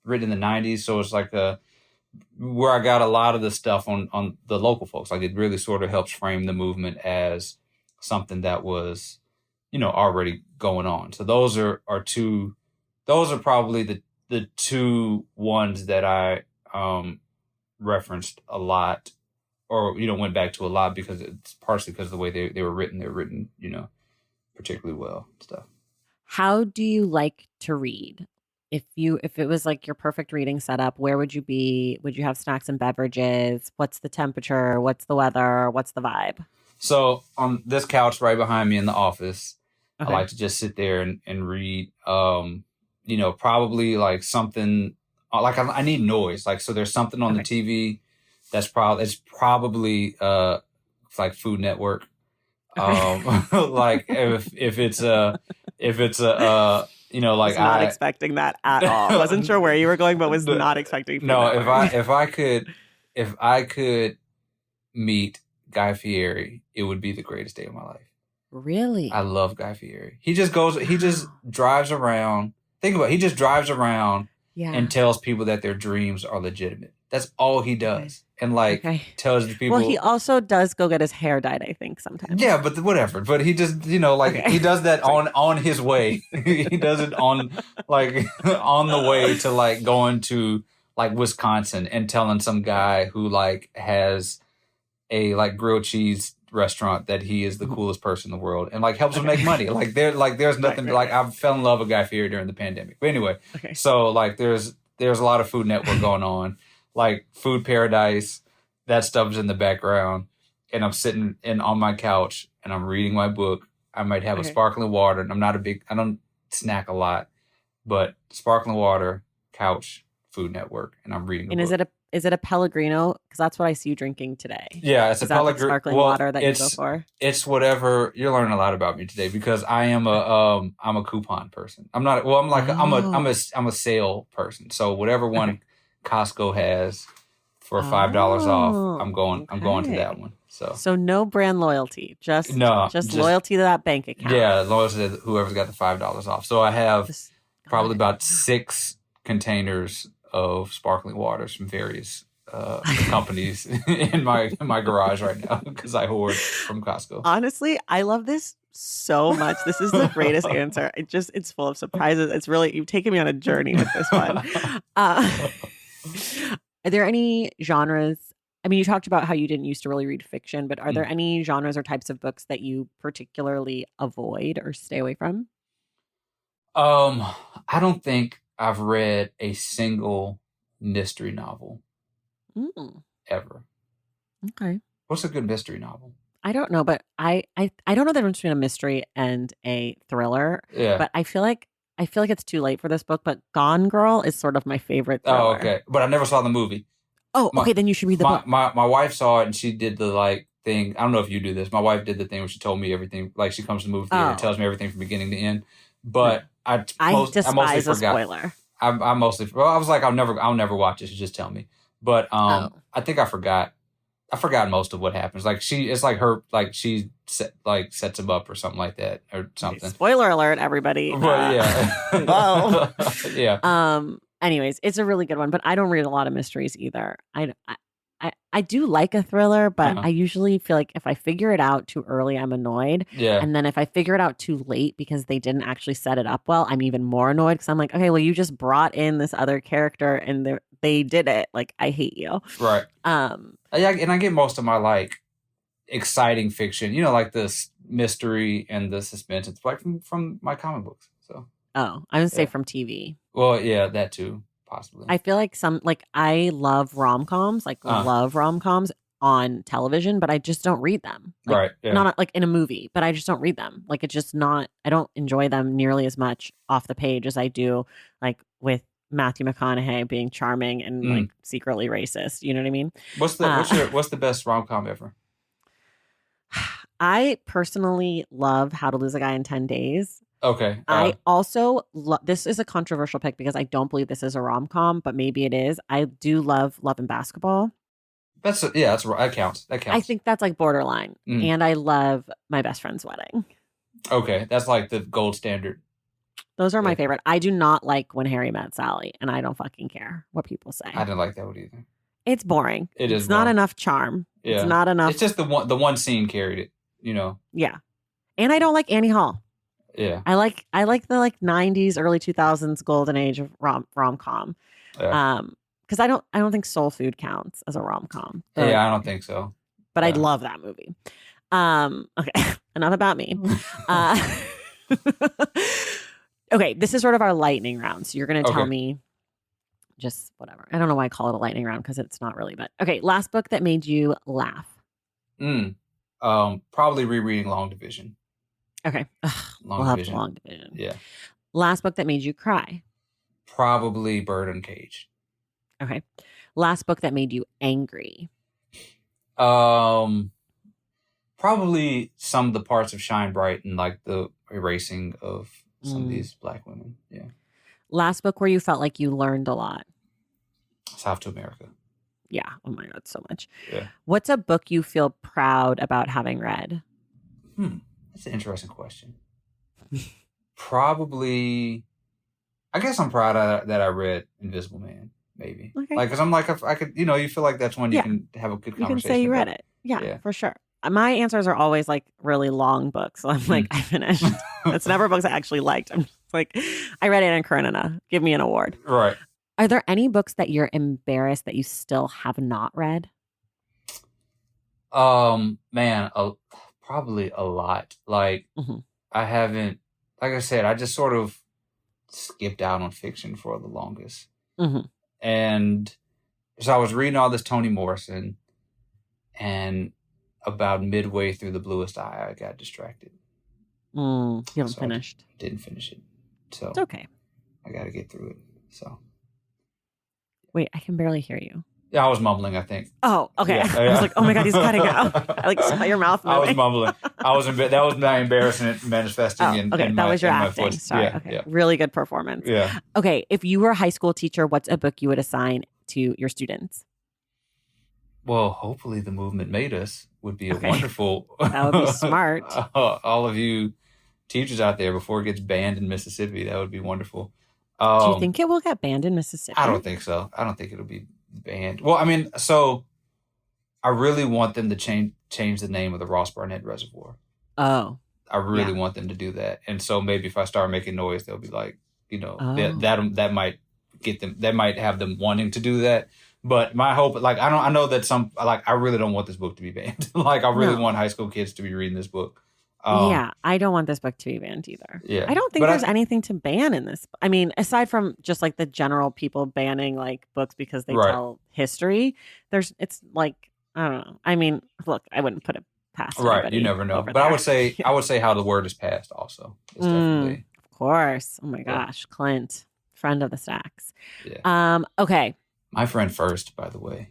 written in the '90s, so it's like where I got a lot of the stuff on the local folks. Like it really sort of helps frame the movement as something that was, already going on. So those are probably the two ones that I referenced a lot or, went back to a lot because it's partially because of the way they were written. They were written, particularly well and stuff. How do you like to read? If it was like your perfect reading setup, where would you be? Would you have snacks and beverages? What's the temperature? What's the weather? What's the vibe? So on this couch right behind me in the office, I Okay. like to just sit there and read. Probably like something like I need noise. Like so, there's something on the Okay. TV it's probably like Food Network. Okay. Like if it's like Was not expecting that at all. Wasn't sure where you were going, but was not expecting Food no, Network. if I could meet Guy Fieri, it would be the greatest day of my life. Really? I love Guy Fieri. He just Wow. drives around. Think about it. He just drives around Yeah. and tells people that their dreams are legitimate. That's all he does. Okay. And like Okay. tells the Well, he people, also does go get his hair dyed, I think, sometimes. yeah, but whatever. But he just, like Okay. he does that It's like, on his way. He does it on like on the way to like going to like Wisconsin and telling some guy who like has a like grilled cheese restaurant that he is the Mhm. coolest person in the world and like helps him Okay. make money. There's nothing Right. like I fell in love with Guy Fieri during the pandemic. But anyway, Okay. so like there's a lot of Food Network going on, like Food Paradise. That stuff's in the background, and I'm sitting on my couch and I'm reading my book. I might have a Okay. sparkling water, and I don't snack a lot, but sparkling water, couch, Food Network, and I'm reading a And book. is it a Pellegrino? Because that's what I see you drinking today. Yeah, it's Is a that the Pellegrino. sparkling Well, water that you go for? it's whatever. You're learning a lot about me today because I am I'm a coupon person. I'm not. Well, I'm like Oh. I'm a sale person. So whatever one Okay. Costco has for $5 off, I'm Oh, going to that okay. one. So So no brand loyalty, no, just just loyalty to that bank account. yeah, as long as whoever's got the $5 off. So I have This, probably got it. about Wow. 6 containers of sparkling waters from various companies in my garage right now because I hoard from Costco. Honestly, I love this so much. This is the greatest answer. It's full of surprises. It's really, you've taken me on a journey with this one. Uh, are there any genres? I mean, you talked about how you didn't used to really read fiction, but are there any genres or types of books that you particularly avoid or stay away from? I don't think I've read a single mystery novel Mm, ever. okay. What's a good mystery novel? I don't know, but I don't know the difference between a mystery and a thriller, Yeah. but I feel like it's too late for this book, but Gone Girl is sort of my favorite Oh, thriller. okay. But I never saw the movie. Oh, My okay, then you should read the my book. my wife saw it and she did the like thing. I don't know if you do this. My wife did the thing where she told me everything. Like she comes to the movie theater and Oh, tells me everything from beginning to end. no. But I I mostly despise a forgot. spoiler. I was like, I'll never watch it. She just tell me. But Oh, I think I forgot I forgot most of what happens. Like it's like her, like she sets him up or something like that or something. Spoiler alert, everybody. But Whoa. yeah. Anyways, it's a really good one, but I don't read a lot of mysteries either. I do like a thriller, but I usually feel like if I figure it out too early, I'm annoyed. Yeah. And then if I figure it out too late because they didn't actually set it up well, I'm even more annoyed because I'm like, okay, well, you just brought in this other character and they did it. Like, I hate you. Right. And I get most of my like exciting fiction, like this mystery and the suspense. It's like from my comic books. So. Oh, I would say from TV. Well, yeah, that too. Possibly. I feel like I love rom-coms, love rom-coms on television, but I just don't read them. Like, right. Yeah. Not like in a movie, but I just don't read them. Like it's just not, I don't enjoy them nearly as much off the page as I do like with Matthew McConaughey being charming and like secretly racist. You know what I mean? What's the best rom-com ever? I personally love How to Lose a Guy in 10 Days. Okay. I also this is a controversial pick because I don't believe this is a rom-com, but maybe it is. I do love Love and Basketball. That's right. That counts. I think that's like borderline. And I love My Best Friend's Wedding. Okay, that's like the gold standard. Those are my favorite. I do not like When Harry Met Sally, and I don't fucking care what people say. I didn't like that one either. It's boring. It's not enough charm. Yeah. It's not enough. It's just the one scene carried it. Yeah, and I don't like Annie Hall. Yeah. I like the like 90s, early 2000s golden age of rom-com. Yeah. Because I don't think Soul Food counts as a rom-com. Yeah, I don't think so. But I love that movie. Okay, enough about me. Okay, this is sort of our lightning round. So you're going to tell me just whatever. I don't know why I call it a lightning round because it's not really. But okay, last book that made you laugh. Probably rereading Long Division. Okay. Long Division. Yeah. Last book that made you cry. Probably Bird Uncaged. Okay. Last book that made you angry. Probably some of the parts of Shine Bright and like the erasing of some of these Black women. Yeah. Last book where you felt like you learned a lot. South to America. Yeah. Oh my God, so much. Yeah. What's a book you feel proud about having read? That's an interesting question. Probably, I guess I'm proud that I read Invisible Man, maybe. Okay. Like, because I'm like, if I could, you feel like that's when you can have a good conversation. You can say you read it. Yeah, for sure. My answers are always like really long books. So I'm like, I finished. It's never books I actually liked. I'm just like, I read Anna Karenina. Give me an award. Right. Are there any books that you're embarrassed that you still have not read? Man, probably a lot. Like, I haven't, like I said, I just sort of skipped out on fiction for the longest. And so I was reading all this Toni Morrison, and about midway through The Bluest Eye, I got distracted. You haven't finished. Didn't finish it. So it's okay. I got to get through it. So. Wait, I can barely hear you. Yeah, I was mumbling, I think. Oh, okay. Yeah. I was like, oh my God, he's cutting out. I like saw your mouth moving. I was mumbling. That was my embarrassment manifesting in that my, was your in my acting. voice. Sorry. Yeah, okay. Yeah. Really good performance. Yeah. Okay, if you were a high school teacher, what's a book you would assign to your students? Well, hopefully The Movement Made Us would be a wonderful... That would be smart. All of you teachers out there, before it gets banned in Mississippi, that would be wonderful. Do you think it will get banned in Mississippi? I don't think so. I don't think it'll be banned. Well, I mean, so I really want them to change the name of the Ross Barnett Reservoir. Oh. I really want them to do that. And so maybe if I start making noise, they'll be like, that might get them, that might have them wanting to do that. But my hope, like, I know that I really don't want this book to be banned. Like, I really want high school kids to be reading this book. I don't want this book to be banned either. Yeah. I don't think there's anything to ban in this. I mean, aside from just like the general people banning like books because they tell history, it's like, I don't know. I mean, look, I wouldn't put it past right. You never know. But I would say How the Word is Passed also. It's definitely. Of course. Oh my gosh. Clint, friend of the Stacks. Yeah. Okay. My friend first, by the way.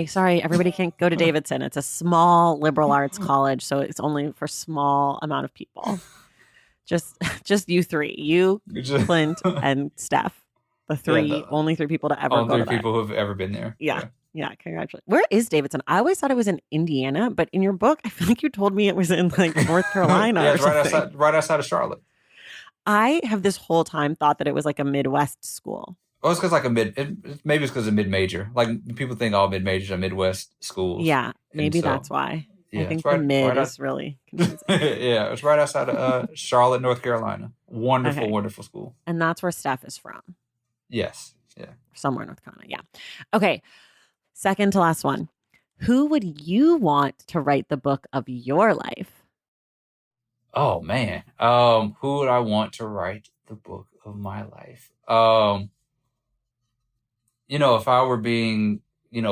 Sorry, everybody can't go to Davidson. It's a small liberal arts college, so it's only for small amount of people. Just you three, you, Clint, and Steph. The only three people to ever go to that. Only 3 people who've ever been there. Yeah. Yeah, congratulations. Where is Davidson? I always thought it was in Indiana, but in your book, I feel like you told me it was in like North Carolina Yeah, or it's right something. outside of Charlotte. I have this whole time thought that it was like a Midwest school. Oh, it's because like maybe it's because of mid-major. Like people think all mid-majors are Midwest schools. Yeah, And maybe so, that's why. I yeah, it's think the mid right out. is really confusing. Yeah, it's right outside of Charlotte, North Carolina. Wonderful, Okay. wonderful school. And that's where Steph is from. Yes. Yeah. Somewhere in North Carolina. Yeah. Okay. Second to last one. Who would you want to write the book of your life? Oh man. Who would I want to write the book of my life? If I were being,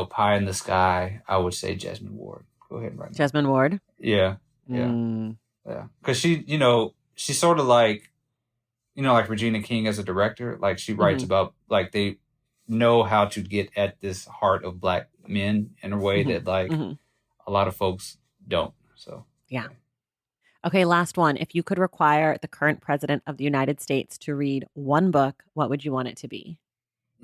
pie in the sky, I would say Jesmyn Ward. Go ahead and write it. Jesmyn Ward? Yeah. Yeah. Yeah. Because she's sort of like, like Regina King as a director. Like she writes about, like they know how to get at this heart of Black men in a way that like a lot of folks don't. So, yeah. Okay, last one. If you could require the current president of the United States to read one book, what would you want it to be?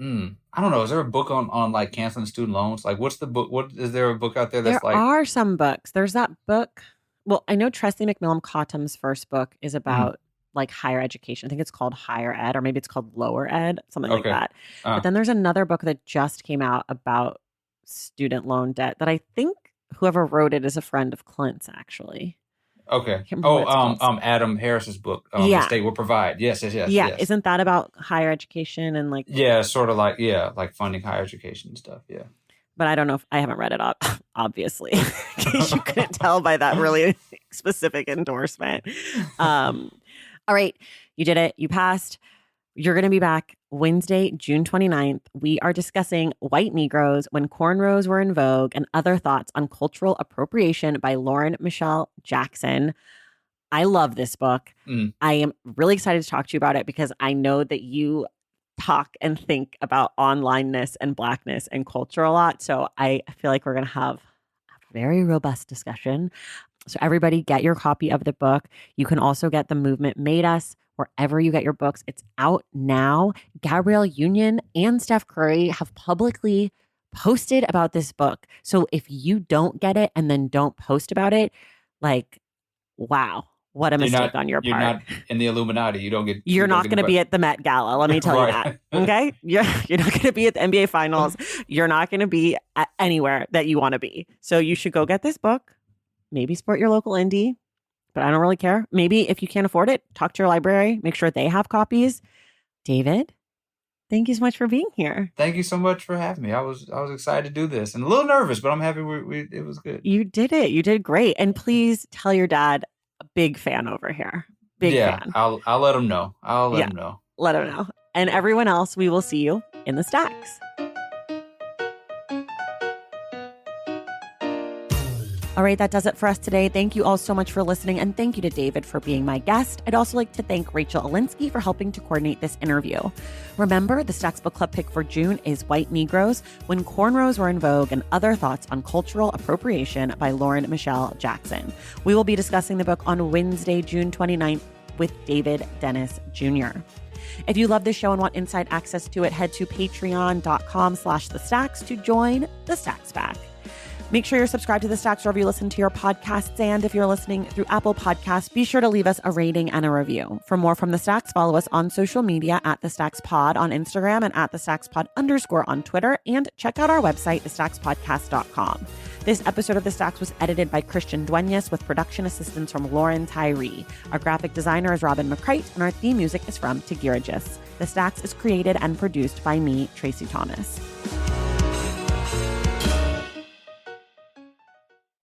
I don't know. Is there a book on like canceling student loans? Like, what's the book? What is there a book out there that's there are some books. There's that book. Well, I know Tressie McMillan Cottom's first book is about like higher education. I think it's called Higher Ed, or maybe it's called Lower Ed, something like that. But then there's another book that just came out about student loan debt that I think whoever wrote it is a friend of Clint's, actually. Okay. Adam Harris's book, The State Will Provide. Yes. Yeah. Isn't that about higher education and like? Yeah, sort of like, like funding higher education and stuff. Yeah. But I don't know if I haven't read it up, obviously, in case you couldn't tell by that really specific endorsement. All right. You did it. You passed. You're going to be back Wednesday, June 29th. We are discussing White Negroes, When Cornrows Were in Vogue, and Other Thoughts on Cultural Appropriation by Lauren Michelle Jackson. I love this book. I am really excited to talk to you about it because I know that you talk and think about onlineness and Blackness and culture a lot. So I feel like we're going to have a very robust discussion. So everybody get your copy of the book. You can also get The Movement Made Us wherever you get your books. It's out now. Gabrielle Union and Steph Curry have publicly posted about this book. So if you don't get it and then don't post about it, like, wow, what a mistake on your part. You're not in the Illuminati. You're not going to be at the Met Gala. Let me tell you that. Okay. You're not going to be at the NBA Finals. You're not going to be at anywhere that you want to be. So you should go get this book. Maybe support your local indie, but I don't really care. Maybe if you can't afford it, talk to your library, make sure they have copies. David, thank you so much for being here. Thank you so much for having me. I was excited to do this and a little nervous, but I'm happy it was good. You did it. You did great. And please tell your dad, a big fan over here. Big fan. I'll let him know. Let him know. Let him know. And everyone else, we will see you in the stacks. All right, that does it for us today. Thank you all so much for listening, and thank you to David for being my guest. I'd also like to thank Rachel Alinsky for helping to coordinate this interview. Remember, the Stacks Book Club pick for June is White Negroes, When Cornrows Were in Vogue, and Other Thoughts on Cultural Appropriation by Lauren Michelle Jackson. We will be discussing the book on Wednesday, June 29th with David Dennis Jr. If you love this show and want inside access to it, head to patreon.com/thestacks to join the Stacks Pack. Make sure you're subscribed to The Stacks wherever you listen to your podcasts. And if you're listening through Apple Podcasts, be sure to leave us a rating and a review. For more from The Stacks, follow us on social media at The Stacks Pod on Instagram and at The Stacks Pod _ on Twitter. And check out our website, thestackspodcast.com. This episode of The Stacks was edited by Christian Duenas with production assistance from Lauren Tyree. Our graphic designer is Robin McCrite, and our theme music is from Tegirigis. The Stacks is created and produced by me, Tracy Thomas.